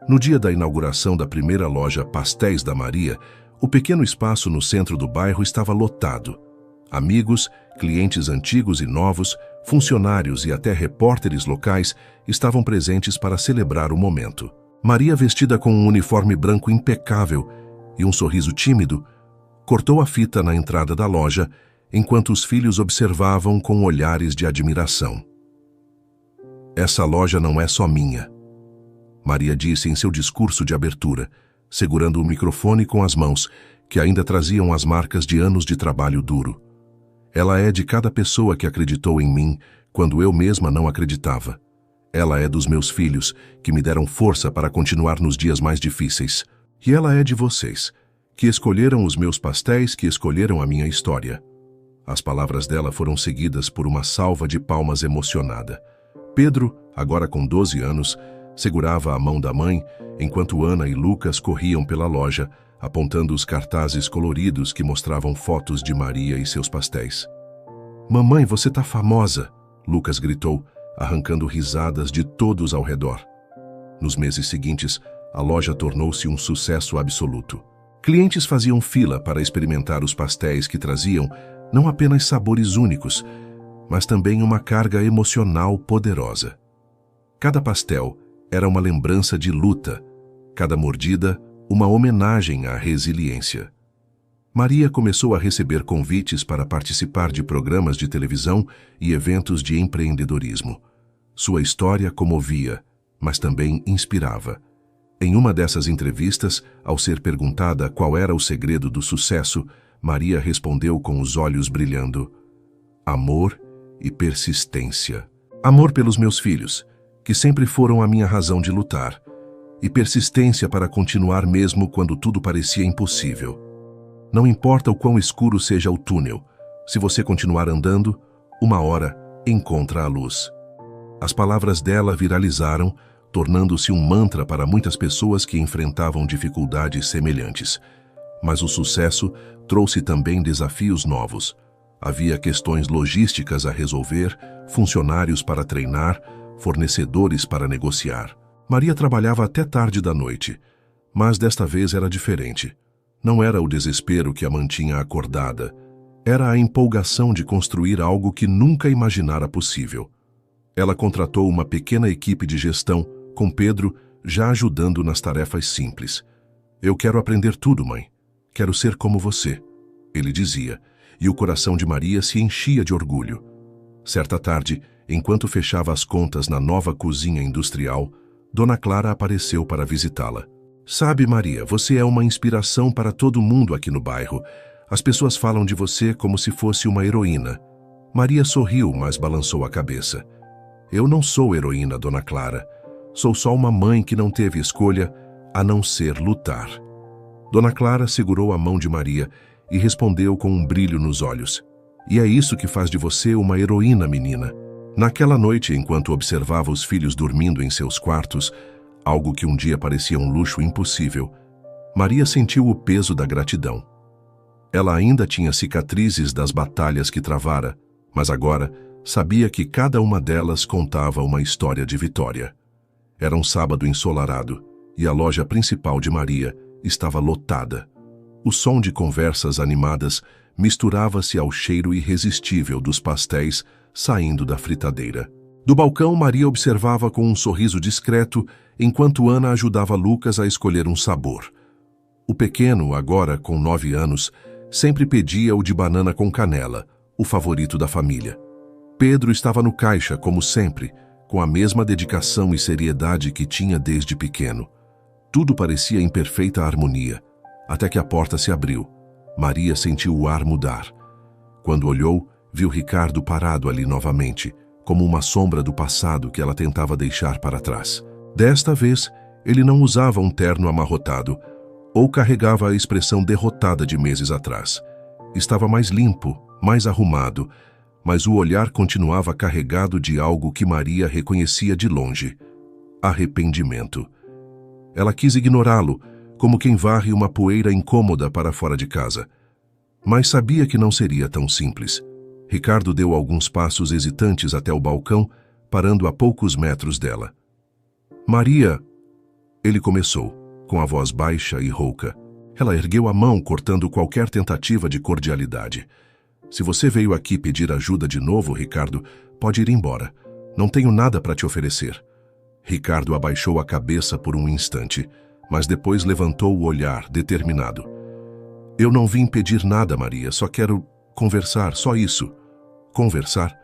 No dia da inauguração da primeira loja Pastéis da Maria, o pequeno espaço no centro do bairro estava lotado. Amigos, clientes antigos e novos, funcionários e até repórteres locais estavam presentes para celebrar o momento. Maria, vestida com um uniforme branco impecável e um sorriso tímido, cortou a fita na entrada da loja, enquanto os filhos observavam com olhares de admiração. Essa loja não é só minha, Maria disse em seu discurso de abertura, segurando o microfone com as mãos, que ainda traziam as marcas de anos de trabalho duro. Ela é de cada pessoa que acreditou em mim quando eu mesma não acreditava. Ela é dos meus filhos, que me deram força para continuar nos dias mais difíceis. E ela é de vocês, que escolheram os meus pastéis, que escolheram a minha história. As palavras dela foram seguidas por uma salva de palmas emocionada. Pedro, agora com 12 anos, segurava a mão da mãe, enquanto Ana e Lucas corriam pela loja, apontando os cartazes coloridos que mostravam fotos de Maria e seus pastéis. "Mamãe, você tá famosa!" Lucas gritou, arrancando risadas de todos ao redor. Nos meses seguintes, a loja tornou-se um sucesso absoluto. Clientes faziam fila para experimentar os pastéis que traziam não apenas sabores únicos, mas também uma carga emocional poderosa. Cada pastel era uma lembrança de luta, cada mordida uma homenagem à resiliência. Maria começou a receber convites para participar de programas de televisão e eventos de empreendedorismo. Sua história comovia, mas também inspirava. Em uma dessas entrevistas, ao ser perguntada qual era o segredo do sucesso, Maria respondeu com os olhos brilhando: amor e persistência. Amor pelos meus filhos, que sempre foram a minha razão de lutar, e persistência para continuar mesmo quando tudo parecia impossível. Não importa o quão escuro seja o túnel, se você continuar andando, uma hora encontra a luz. As palavras dela viralizaram, tornando-se um mantra para muitas pessoas que enfrentavam dificuldades semelhantes. Mas o sucesso trouxe também desafios novos. Havia questões logísticas a resolver, funcionários para treinar, fornecedores para negociar. Maria trabalhava até tarde da noite, mas desta vez era diferente. Não era o desespero que a mantinha acordada, era a empolgação de construir algo que nunca imaginara possível. Ela contratou uma pequena equipe de gestão, com Pedro já ajudando nas tarefas simples. "Eu quero aprender tudo, mãe. Quero ser como você", ele dizia, e o coração de Maria se enchia de orgulho. Certa tarde, enquanto fechava as contas na nova cozinha industrial, Dona Clara apareceu para visitá-la. "Sabe, Maria, você é uma inspiração para todo mundo aqui no bairro. As pessoas falam de você como se fosse uma heroína." Maria sorriu, mas balançou a cabeça. "Eu não sou heroína, Dona Clara. Sou só uma mãe que não teve escolha a não ser lutar." Dona Clara segurou a mão de Maria e respondeu com um brilho nos olhos: "E é isso que faz de você uma heroína, menina." Naquela noite, enquanto observava os filhos dormindo em seus quartos, algo que um dia parecia um luxo impossível, Maria sentiu o peso da gratidão. Ela ainda tinha cicatrizes das batalhas que travara, mas agora sabia que cada uma delas contava uma história de vitória. Era um sábado ensolarado e a loja principal de Maria estava lotada. O som de conversas animadas misturava-se ao cheiro irresistível dos pastéis saindo da fritadeira. Do balcão, Maria observava com um sorriso discreto, enquanto Ana ajudava Lucas a escolher um sabor. O pequeno, agora com 9 anos, sempre pedia o de banana com canela, o favorito da família. Pedro estava no caixa, como sempre, com a mesma dedicação e seriedade que tinha desde pequeno. Tudo parecia em perfeita harmonia, até que a porta se abriu. Maria sentiu o ar mudar. Quando olhou, viu Ricardo parado ali novamente, como uma sombra do passado que ela tentava deixar para trás. Desta vez, ele não usava um terno amarrotado ou carregava a expressão derrotada de meses atrás. Estava mais limpo, mais arrumado, mas o olhar continuava carregado de algo que Maria reconhecia de longe: arrependimento. Ela quis ignorá-lo, como quem varre uma poeira incômoda para fora de casa. Mas sabia que não seria tão simples. Ricardo deu alguns passos hesitantes até o balcão, parando a poucos metros dela. Maria, ele começou, com a voz baixa e rouca. Ela ergueu a mão, cortando qualquer tentativa de cordialidade. Se você veio aqui pedir ajuda de novo, Ricardo, pode ir embora. Não tenho nada para te oferecer. Ricardo abaixou a cabeça por um instante, mas depois levantou o olhar, determinado. Eu não vim pedir nada, Maria, só quero conversar, só isso. Conversar?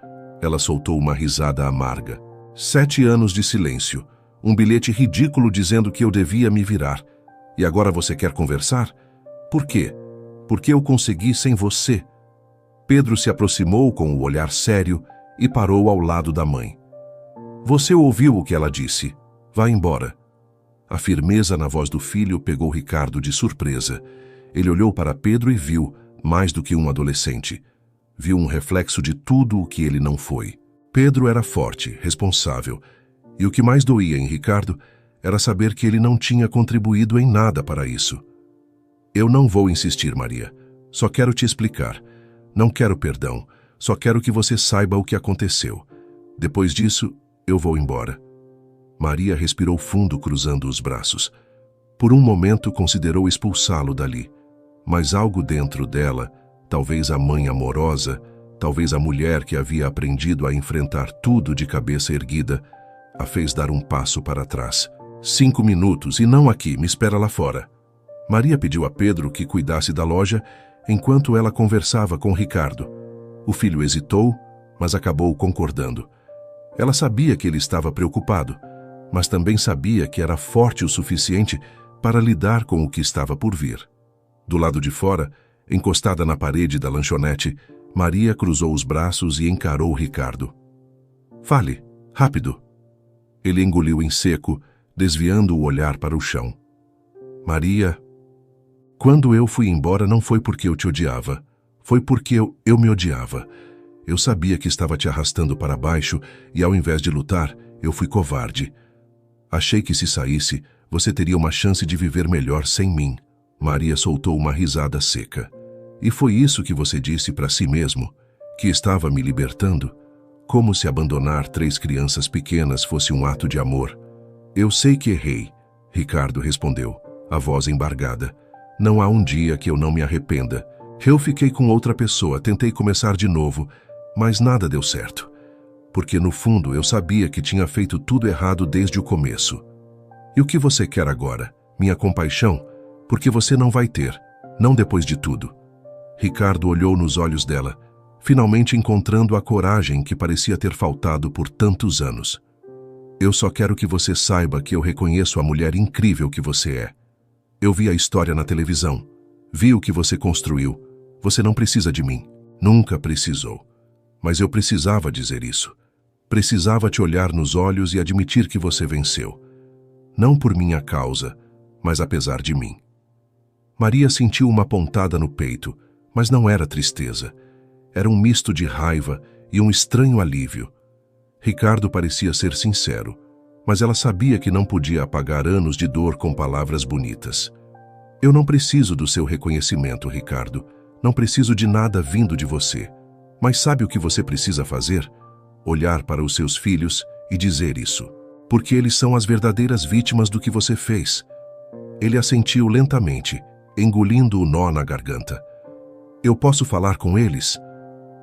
Ela soltou uma risada amarga. 7 anos de silêncio. Um bilhete ridículo dizendo que eu devia me virar. E agora você quer conversar? Por quê? Porque eu consegui sem você. Pedro se aproximou com o olhar sério e parou ao lado da mãe. Você ouviu o que ela disse. Vá embora. A firmeza na voz do filho pegou Ricardo de surpresa. Ele olhou para Pedro e viu, mais do que um adolescente, viu um reflexo de tudo o que ele não foi. Pedro era forte, responsável, e o que mais doía em Ricardo era saber que ele não tinha contribuído em nada para isso. Eu não vou insistir, Maria. Só quero te explicar. Não quero perdão. Só quero que você saiba o que aconteceu. Depois disso, eu vou embora. Maria respirou fundo, cruzando os braços. Por um momento considerou expulsá-lo dali, mas algo dentro dela, talvez a mãe amorosa, talvez a mulher que havia aprendido a enfrentar tudo de cabeça erguida, a fez dar um passo para trás. 5 minutos, e não aqui, me espera lá fora. Maria pediu a Pedro que cuidasse da loja enquanto ela conversava com Ricardo. O filho hesitou, mas acabou concordando. Ela sabia que ele estava preocupado, mas também sabia que era forte o suficiente para lidar com o que estava por vir. Do lado de fora, encostada na parede da lanchonete, Maria cruzou os braços e encarou Ricardo. Fale, rápido. Ele engoliu em seco, desviando o olhar para o chão. Maria, quando eu fui embora não foi porque eu te odiava, foi porque eu me odiava. Eu sabia que estava te arrastando para baixo e, ao invés de lutar, eu fui covarde. Achei que se saísse, você teria uma chance de viver melhor sem mim. Maria soltou uma risada seca. E foi isso que você disse para si mesmo? Que estava me libertando? Como se abandonar 3 crianças pequenas fosse um ato de amor. Eu sei que errei, Ricardo respondeu, a voz embargada. Não há um dia que eu não me arrependa. Eu fiquei com outra pessoa, tentei começar de novo, mas nada deu certo. Porque no fundo eu sabia que tinha feito tudo errado desde o começo. E o que você quer agora? Minha compaixão? Porque você não vai ter, não depois de tudo. Ricardo olhou nos olhos dela, finalmente encontrando a coragem que parecia ter faltado por tantos anos. Eu só quero que você saiba que eu reconheço a mulher incrível que você é. Eu vi a história na televisão, vi o que você construiu. Você não precisa de mim, nunca precisou. Mas eu precisava dizer isso. Precisava te olhar nos olhos e admitir que você venceu. Não por minha causa, mas apesar de mim. Maria sentiu uma pontada no peito, mas não era tristeza. Era um misto de raiva e um estranho alívio. Ricardo parecia ser sincero, mas ela sabia que não podia apagar anos de dor com palavras bonitas. Eu não preciso do seu reconhecimento, Ricardo. Não preciso de nada vindo de você. Mas sabe o que você precisa fazer? Olhar para os seus filhos e dizer isso. Porque eles são as verdadeiras vítimas do que você fez. Ele assentiu lentamente, engolindo o nó na garganta. Eu posso falar com eles?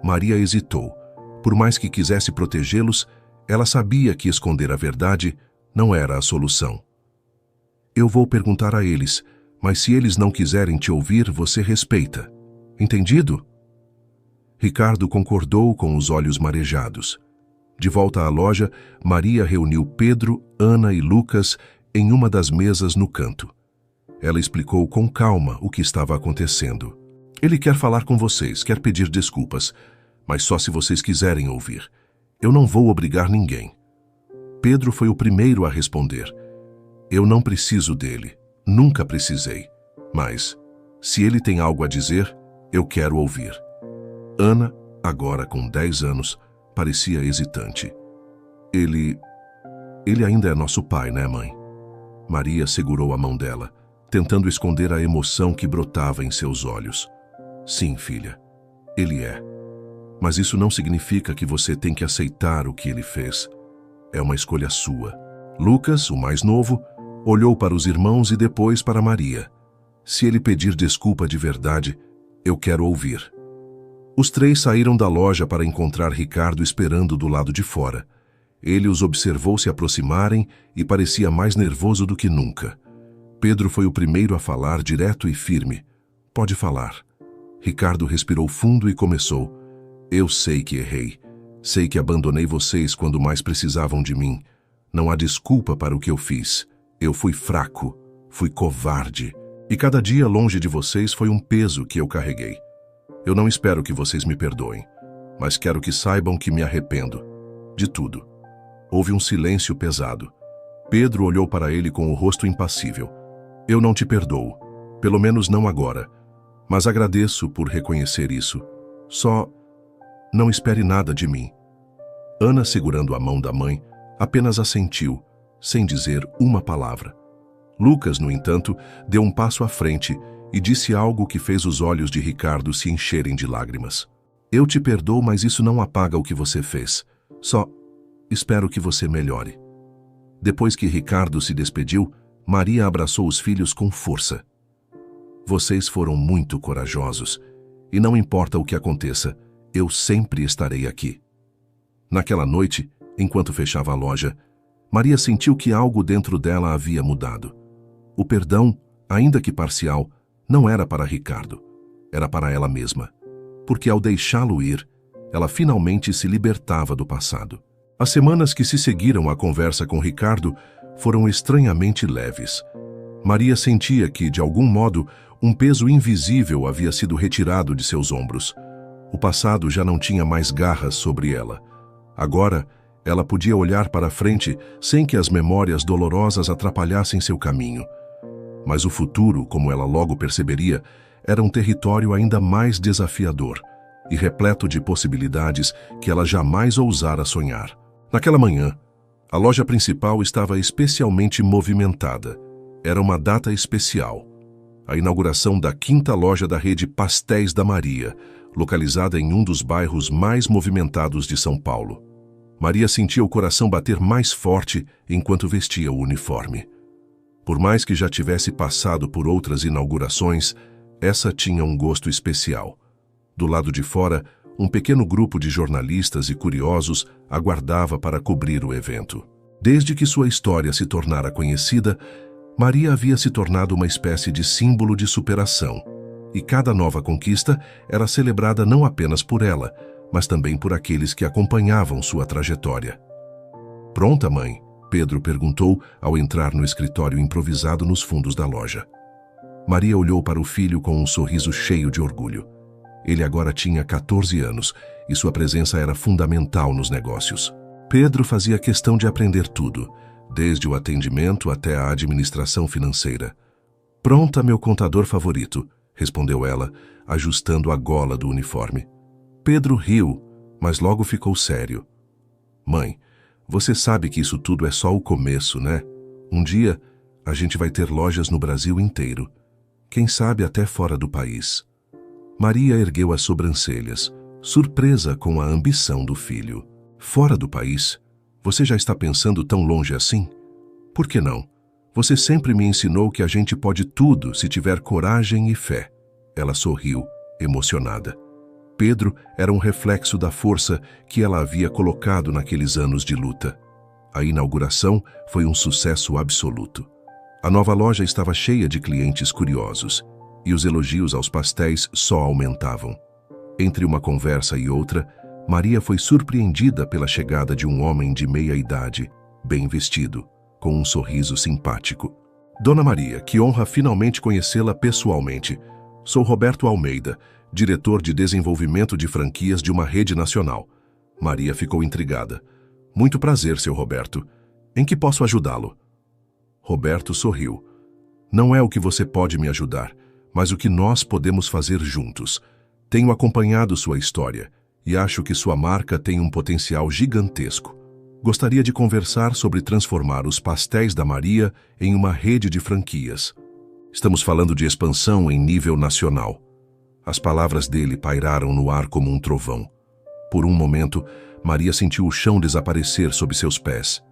Maria hesitou. Por mais que quisesse protegê-los, ela sabia que esconder a verdade não era a solução. Eu vou perguntar a eles, mas se eles não quiserem te ouvir, você respeita. Entendido? Ricardo concordou com os olhos marejados. De volta à loja, Maria reuniu Pedro, Ana e Lucas em uma das mesas no canto. Ela explicou com calma o que estava acontecendo. Ele quer falar com vocês, quer pedir desculpas, mas só se vocês quiserem ouvir. Eu não vou obrigar ninguém. Pedro foi o primeiro a responder. Eu não preciso dele. Nunca precisei. Mas, se ele tem algo a dizer, eu quero ouvir. Ana, agora com 10 anos, parecia hesitante. Ele ainda é nosso pai, né, mãe? Maria segurou a mão dela, tentando esconder a emoção que brotava em seus olhos. Sim, filha, ele é. Mas isso não significa que você tem que aceitar o que ele fez. É uma escolha sua. Lucas, o mais novo, olhou para os irmãos e depois para Maria. Se ele pedir desculpa de verdade, eu quero ouvir. Os 3 saíram da loja para encontrar Ricardo esperando do lado de fora. Ele os observou se aproximarem e parecia mais nervoso do que nunca. Pedro foi o primeiro a falar direto e firme. Pode falar. Ricardo respirou fundo e começou. Eu sei que errei. Sei que abandonei vocês quando mais precisavam de mim. Não há desculpa para o que eu fiz. Eu fui fraco, fui covarde. E cada dia longe de vocês foi um peso que eu carreguei. Eu não espero que vocês me perdoem, mas quero que saibam que me arrependo. De tudo. Houve um silêncio pesado. Pedro olhou para ele com o rosto impassível. Eu não te perdoo, pelo menos não agora, mas agradeço por reconhecer isso. Só não espere nada de mim. Ana, segurando a mão da mãe, apenas assentiu, sem dizer uma palavra. Lucas, no entanto, deu um passo à frente e disse algo que fez os olhos de Ricardo se encherem de lágrimas. Eu te perdoo, mas isso não apaga o que você fez. Só espero que você melhore. Depois que Ricardo se despediu, Maria abraçou os filhos com força. Vocês foram muito corajosos, e não importa o que aconteça, eu sempre estarei aqui. Naquela noite, enquanto fechava a loja, Maria sentiu que algo dentro dela havia mudado. O perdão, ainda que parcial, não era para Ricardo, era para ela mesma, porque ao deixá-lo ir, ela finalmente se libertava do passado. As semanas que se seguiram à conversa com Ricardo foram estranhamente leves. Maria sentia que, de algum modo, um peso invisível havia sido retirado de seus ombros. O passado já não tinha mais garras sobre ela. Agora, ela podia olhar para frente sem que as memórias dolorosas atrapalhassem seu caminho. Mas o futuro, como ela logo perceberia, era um território ainda mais desafiador e repleto de possibilidades que ela jamais ousara sonhar. Naquela manhã, a loja principal estava especialmente movimentada. Era uma data especial. A inauguração da 5ª loja da rede Pastéis da Maria, localizada em um dos bairros mais movimentados de São Paulo. Maria sentia o coração bater mais forte enquanto vestia o uniforme. Por mais que já tivesse passado por outras inaugurações, essa tinha um gosto especial. Do lado de fora, um pequeno grupo de jornalistas e curiosos aguardava para cobrir o evento. Desde que sua história se tornara conhecida, Maria havia se tornado uma espécie de símbolo de superação, e cada nova conquista era celebrada não apenas por ela, mas também por aqueles que acompanhavam sua trajetória. Pronta, mãe? Pedro perguntou ao entrar no escritório improvisado nos fundos da loja. Maria olhou para o filho com um sorriso cheio de orgulho. Ele agora tinha 14 anos e sua presença era fundamental nos negócios. Pedro fazia questão de aprender tudo, desde o atendimento até a administração financeira. Pronta, meu contador favorito, respondeu ela, ajustando a gola do uniforme. Pedro riu, mas logo ficou sério. Mãe, você sabe que isso tudo é só o começo, né? Um dia, a gente vai ter lojas no Brasil inteiro. Quem sabe até fora do país. Maria ergueu as sobrancelhas, surpresa com a ambição do filho. Fora do país? Você já está pensando tão longe assim? Por que não? Você sempre me ensinou que a gente pode tudo se tiver coragem e fé. Ela sorriu, emocionada. Pedro era um reflexo da força que ela havia colocado naqueles anos de luta. A inauguração foi um sucesso absoluto. A nova loja estava cheia de clientes curiosos, e os elogios aos pastéis só aumentavam. Entre uma conversa e outra, Maria foi surpreendida pela chegada de um homem de meia idade, bem vestido, com um sorriso simpático. Dona Maria, que honra finalmente conhecê-la pessoalmente. Sou Roberto Almeida, diretor de desenvolvimento de franquias de uma rede nacional. Maria ficou intrigada. Muito prazer, seu Roberto. Em que posso ajudá-lo? Roberto sorriu. Não é o que você pode me ajudar, mas o que nós podemos fazer juntos. Tenho acompanhado sua história e acho que sua marca tem um potencial gigantesco. Gostaria de conversar sobre transformar os Pastéis da Maria em uma rede de franquias. Estamos falando de expansão em nível nacional. As palavras dele pairaram no ar como um trovão. Por um momento, Maria sentiu o chão desaparecer sob seus pés.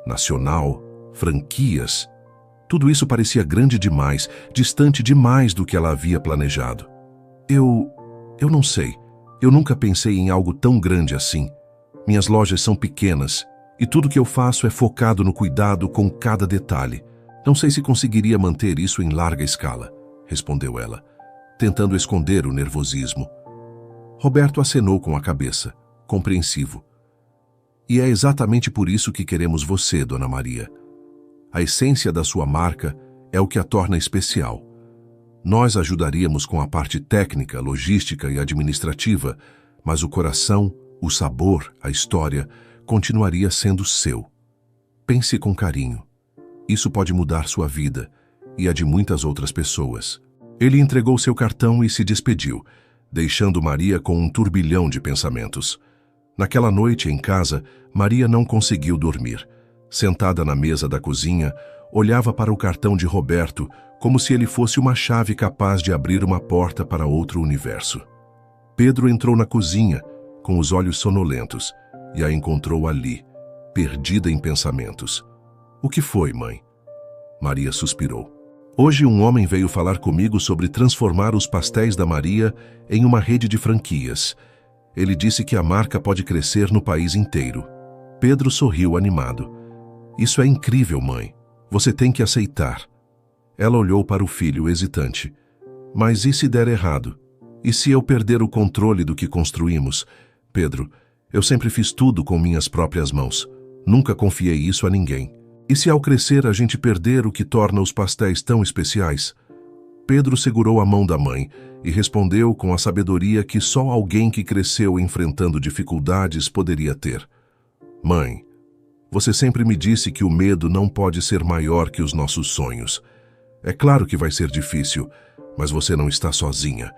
Nacional, franquias. Tudo isso parecia grande demais, distante demais do que ela havia planejado. Eu não sei. Eu nunca pensei em algo tão grande assim. Minhas lojas são pequenas e tudo que eu faço é focado no cuidado com cada detalhe. Não sei se conseguiria manter isso em larga escala, respondeu ela, tentando esconder o nervosismo. Roberto acenou com a cabeça, compreensivo. E é exatamente por isso que queremos você, Dona Maria. A essência da sua marca é o que a torna especial. Nós ajudaríamos com a parte técnica, logística e administrativa, mas o coração, o sabor, a história, continuaria sendo seu. Pense com carinho. Isso pode mudar sua vida e a de muitas outras pessoas. Ele entregou seu cartão e se despediu, deixando Maria com um turbilhão de pensamentos. Naquela noite, em casa, Maria não conseguiu dormir. Sentada na mesa da cozinha, olhava para o cartão de Roberto como se ele fosse uma chave capaz de abrir uma porta para outro universo. Pedro entrou na cozinha, com os olhos sonolentos, e a encontrou ali, perdida em pensamentos. O que foi, mãe? Maria suspirou. Hoje um homem veio falar comigo sobre transformar os Pastéis da Maria em uma rede de franquias. Ele disse que a marca pode crescer no país inteiro. Pedro sorriu animado. Isso é incrível, mãe. Você tem que aceitar. Ela olhou para o filho hesitante. Mas e se der errado? E se eu perder o controle do que construímos? Pedro, eu sempre fiz tudo com minhas próprias mãos. Nunca confiei isso a ninguém. E se ao crescer a gente perder o que torna os pastéis tão especiais? Pedro segurou a mão da mãe e respondeu com a sabedoria que só alguém que cresceu enfrentando dificuldades poderia ter. Mãe, você sempre me disse que o medo não pode ser maior que os nossos sonhos. É claro que vai ser difícil, mas você não está sozinha.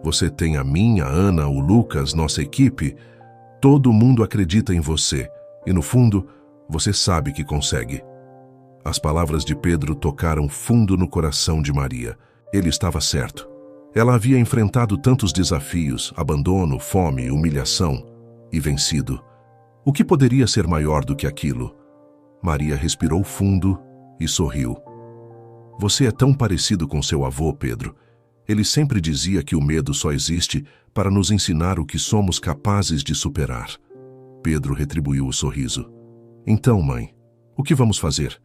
Você tem a mim, a Ana, o Lucas, nossa equipe. Todo mundo acredita em você e, no fundo, você sabe que consegue. As palavras de Pedro tocaram fundo no coração de Maria. Ele estava certo. Ela havia enfrentado tantos desafios, abandono, fome, humilhação, e vencido. O que poderia ser maior do que aquilo? Maria respirou fundo e sorriu. Você é tão parecido com seu avô, Pedro. Ele sempre dizia que o medo só existe para nos ensinar o que somos capazes de superar. Pedro retribuiu o sorriso. Então, mãe, o que vamos fazer?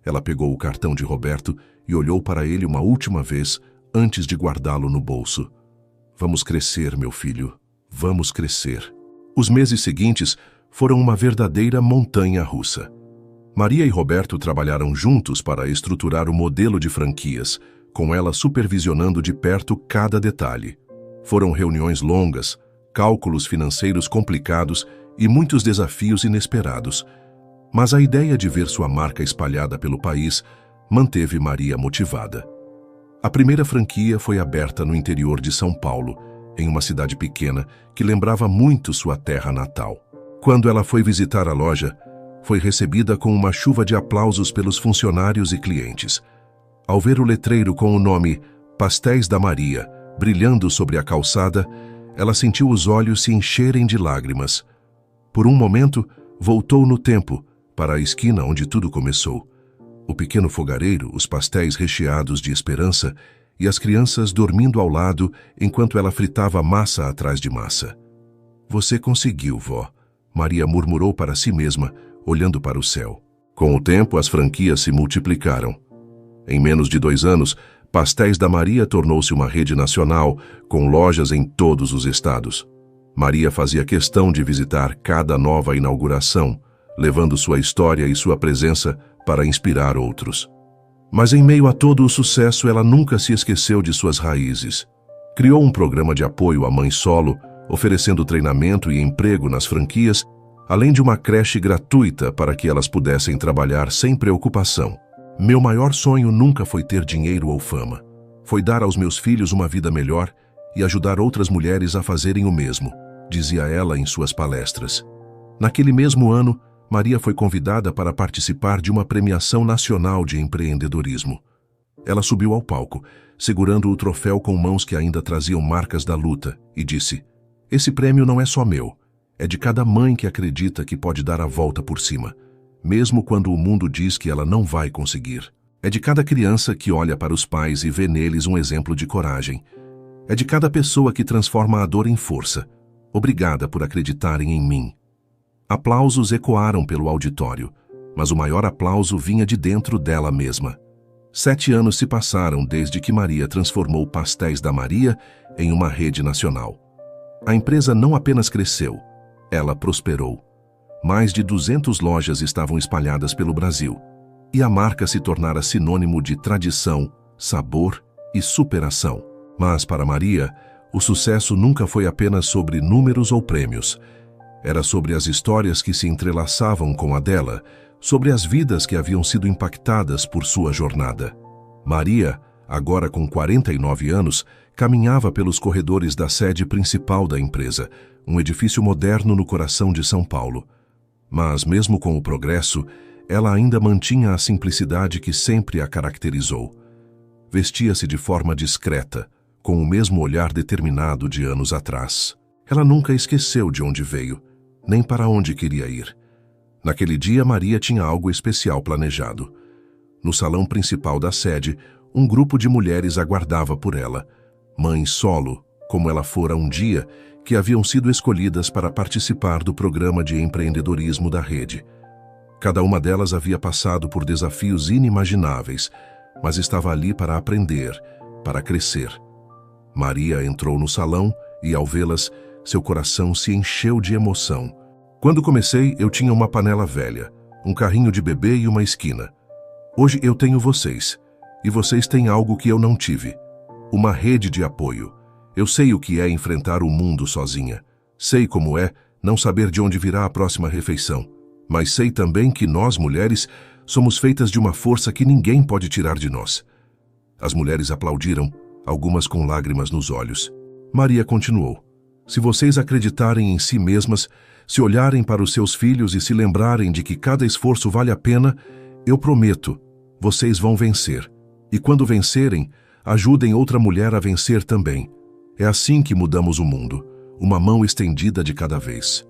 Ela pegou o cartão de Roberto e olhou para ele uma última vez antes de guardá-lo no bolso. Vamos crescer, meu filho. Vamos crescer. Os meses seguintes foram uma verdadeira montanha-russa. Maria e Roberto trabalharam juntos para estruturar o modelo de franquias, com ela supervisionando de perto cada detalhe. Foram reuniões longas, cálculos financeiros complicados e muitos desafios inesperados. Mas a ideia de ver sua marca espalhada pelo país manteve Maria motivada. A primeira franquia foi aberta no interior de São Paulo, em uma cidade pequena que lembrava muito sua terra natal. Quando ela foi visitar a loja, foi recebida com uma chuva de aplausos pelos funcionários e clientes. Ao ver o letreiro com o nome Pastéis da Maria brilhando sobre a calçada, ela sentiu os olhos se encherem de lágrimas. Por um momento, voltou no tempo, para a esquina onde tudo começou. O pequeno fogareiro, os pastéis recheados de esperança e as crianças dormindo ao lado enquanto ela fritava massa atrás de massa. Você conseguiu, vó, Maria murmurou para si mesma, olhando para o céu. Com o tempo, as franquias se multiplicaram. Em menos de 2 anos, Pastéis da Maria tornou-se uma rede nacional, com lojas em todos os estados. Maria fazia questão de visitar cada nova inauguração, levando sua história e sua presença para inspirar outros. Mas em meio a todo o sucesso, ela nunca se esqueceu de suas raízes. Criou um programa de apoio à mãe solo, oferecendo treinamento e emprego nas franquias, além de uma creche gratuita para que elas pudessem trabalhar sem preocupação. Meu maior sonho nunca foi ter dinheiro ou fama. Foi dar aos meus filhos uma vida melhor e ajudar outras mulheres a fazerem o mesmo, dizia ela em suas palestras. Naquele mesmo ano, Maria foi convidada para participar de uma premiação nacional de empreendedorismo. Ela subiu ao palco, segurando o troféu com mãos que ainda traziam marcas da luta, e disse: "Esse prêmio não é só meu, é de cada mãe que acredita que pode dar a volta por cima, mesmo quando o mundo diz que ela não vai conseguir. É de cada criança que olha para os pais e vê neles um exemplo de coragem. É de cada pessoa que transforma a dor em força. Obrigada por acreditarem em mim." Aplausos ecoaram pelo auditório, mas o maior aplauso vinha de dentro dela mesma. 7 anos se passaram desde que Maria transformou Pastéis da Maria em uma rede nacional. A empresa não apenas cresceu, ela prosperou. Mais de 200 lojas estavam espalhadas pelo Brasil, e a marca se tornara sinônimo de tradição, sabor e superação. Mas para Maria, o sucesso nunca foi apenas sobre números ou prêmios. Era sobre as histórias que se entrelaçavam com a dela, sobre as vidas que haviam sido impactadas por sua jornada. Maria, agora com 49 anos, caminhava pelos corredores da sede principal da empresa, um edifício moderno no coração de São Paulo. Mas, mesmo com o progresso, ela ainda mantinha a simplicidade que sempre a caracterizou. Vestia-se de forma discreta, com o mesmo olhar determinado de anos atrás. Ela nunca esqueceu de onde veio, nem para onde queria ir. Naquele dia, Maria tinha algo especial planejado. No salão principal da sede, um grupo de mulheres aguardava por ela, mães solo, como ela fora um dia, que haviam sido escolhidas para participar do programa de empreendedorismo da rede. Cada uma delas havia passado por desafios inimagináveis, mas estava ali para aprender, para crescer. Maria entrou no salão e, ao vê-las, seu coração se encheu de emoção. "Quando comecei, eu tinha uma panela velha, um carrinho de bebê e uma esquina. Hoje eu tenho vocês, e vocês têm algo que eu não tive. Uma rede de apoio. Eu sei o que é enfrentar o mundo sozinha. Sei como é não saber de onde virá a próxima refeição. Mas sei também que nós, mulheres, somos feitas de uma força que ninguém pode tirar de nós." As mulheres aplaudiram, algumas com lágrimas nos olhos. Maria continuou: "Se vocês acreditarem em si mesmas, se olharem para os seus filhos e se lembrarem de que cada esforço vale a pena, eu prometo, vocês vão vencer. E quando vencerem, ajudem outra mulher a vencer também. É assim que mudamos o mundo, uma mão estendida de cada vez."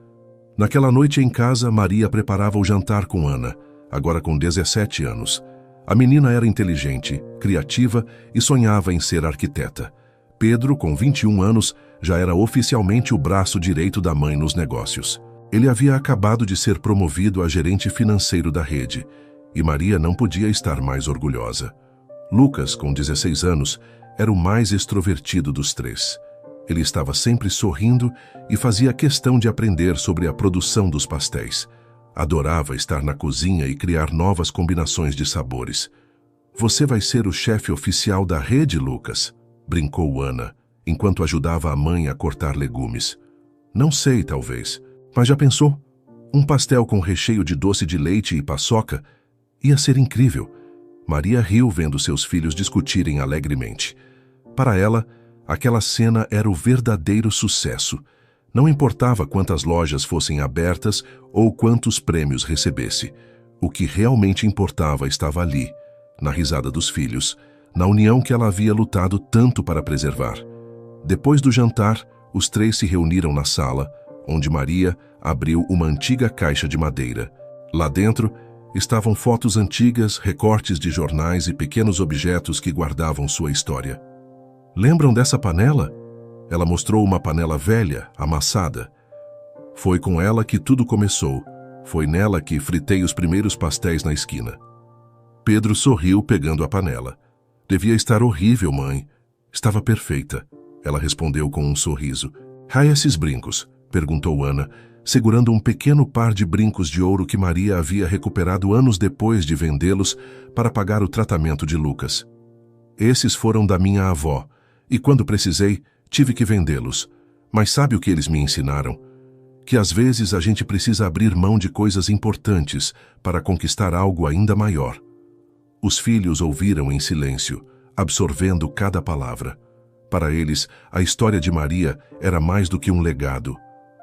Naquela noite em casa, Maria preparava o jantar com Ana, agora com 17 anos. A menina era inteligente, criativa e sonhava em ser arquiteta. Pedro, com 21 anos, já era oficialmente o braço direito da mãe nos negócios. Ele havia acabado de ser promovido a gerente financeiro da rede, e Maria não podia estar mais orgulhosa. Lucas, com 16 anos, era o mais extrovertido dos três. Ele estava sempre sorrindo e fazia questão de aprender sobre a produção dos pastéis. Adorava estar na cozinha e criar novas combinações de sabores. "Você vai ser o chefe oficial da rede, Lucas?" brincou Ana, enquanto ajudava a mãe a cortar legumes. "Não sei, talvez. Mas já pensou? Um pastel com recheio de doce de leite e paçoca? Ia ser incrível." Maria riu vendo seus filhos discutirem alegremente. Para ela, aquela cena era o verdadeiro sucesso. Não importava quantas lojas fossem abertas ou quantos prêmios recebesse. O que realmente importava estava ali, na risada dos filhos, na união que ela havia lutado tanto para preservar. Depois do jantar, os três se reuniram na sala, onde Maria abriu uma antiga caixa de madeira. Lá dentro estavam fotos antigas, recortes de jornais e pequenos objetos que guardavam sua história. "Lembram dessa panela?" Ela mostrou uma panela velha, amassada. "Foi com ela que tudo começou. Foi nela que fritei os primeiros pastéis na esquina." Pedro sorriu pegando a panela. "Devia estar horrível, mãe." "Estava perfeita," ela respondeu com um sorriso. "Ah, esses brincos?" perguntou Ana, segurando um pequeno par de brincos de ouro que Maria havia recuperado anos depois de vendê-los para pagar o tratamento de Lucas. "Esses foram da minha avó, e quando precisei, tive que vendê-los. Mas sabe o que eles me ensinaram? Que às vezes a gente precisa abrir mão de coisas importantes para conquistar algo ainda maior." Os filhos ouviram em silêncio, absorvendo cada palavra. Para eles, a história de Maria era mais do que um legado.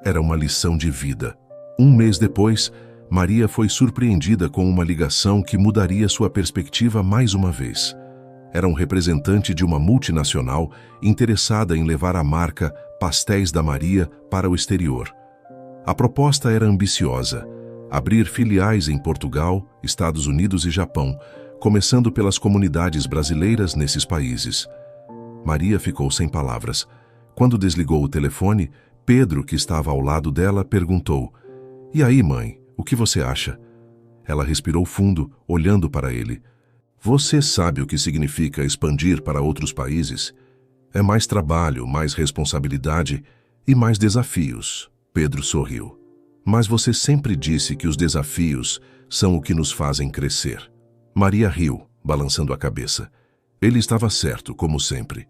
Era uma lição de vida. Um mês depois, Maria foi surpreendida com uma ligação que mudaria sua perspectiva mais uma vez. Era um representante de uma multinacional interessada em levar a marca Pastéis da Maria para o exterior. A proposta era ambiciosa: abrir filiais em Portugal, Estados Unidos e Japão, começando pelas comunidades brasileiras nesses países. Maria ficou sem palavras. Quando desligou o telefone, Pedro, que estava ao lado dela, perguntou: "E aí, mãe, o que você acha?" Ela respirou fundo, olhando para ele. "Você sabe o que significa expandir para outros países? É mais trabalho, mais responsabilidade e mais desafios." Pedro sorriu. "Mas você sempre disse que os desafios são o que nos fazem crescer." Maria riu, balançando a cabeça. Ele estava certo, como sempre.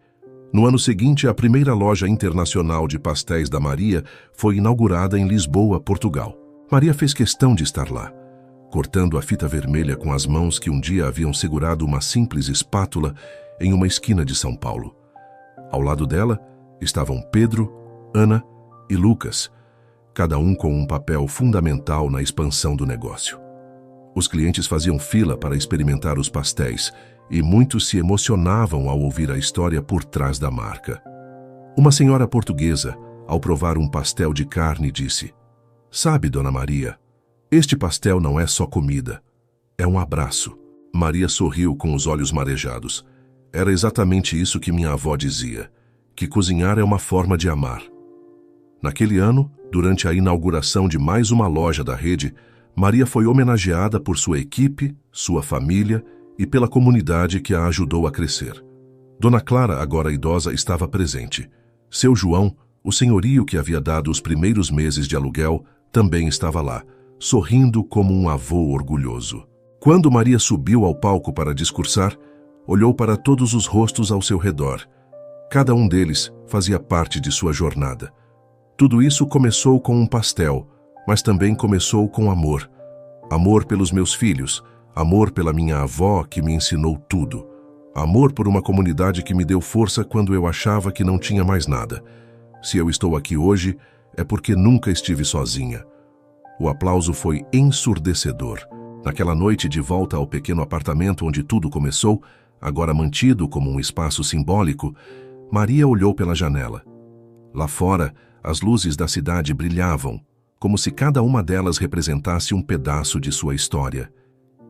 No ano seguinte, a primeira loja internacional de pastéis da Maria foi inaugurada em Lisboa, Portugal. Maria fez questão de estar lá, cortando a fita vermelha com as mãos que um dia haviam segurado uma simples espátula em uma esquina de São Paulo. Ao lado dela estavam Pedro, Ana e Lucas, cada um com um papel fundamental na expansão do negócio. Os clientes faziam fila para experimentar os pastéis e muitos se emocionavam ao ouvir a história por trás da marca. Uma senhora portuguesa, ao provar um pastel de carne, disse: "Sabe, Dona Maria, este pastel não é só comida, é um abraço." Maria sorriu com os olhos marejados. Era exatamente isso que minha avó dizia, que cozinhar é uma forma de amar. Naquele ano, durante a inauguração de mais uma loja da rede, Maria foi homenageada por sua equipe, sua família e pela comunidade que a ajudou a crescer. Dona Clara, agora idosa, estava presente. Seu João, o senhorio que havia dado os primeiros meses de aluguel, também estava lá, sorrindo como um avô orgulhoso. Quando Maria subiu ao palco para discursar, olhou para todos os rostos ao seu redor. Cada um deles fazia parte de sua jornada. Tudo isso começou com um pastel, mas também começou com amor. Amor pelos meus filhos, amor pela minha avó que me ensinou tudo, amor por uma comunidade que me deu força quando eu achava que não tinha mais nada. Se eu estou aqui hoje, é porque nunca estive sozinha. O aplauso foi ensurdecedor. Naquela noite, de volta ao pequeno apartamento onde tudo começou, agora mantido como um espaço simbólico, Maria olhou pela janela. Lá fora, as luzes da cidade brilhavam, como se cada uma delas representasse um pedaço de sua história.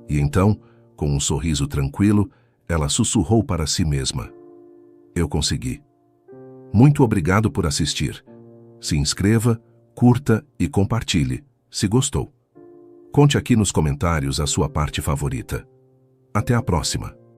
E então, com um sorriso tranquilo, ela sussurrou para si mesma: "Eu consegui." Muito obrigado por assistir. Se inscreva, curta e compartilhe, se gostou. Conte aqui nos comentários a sua parte favorita. Até a próxima!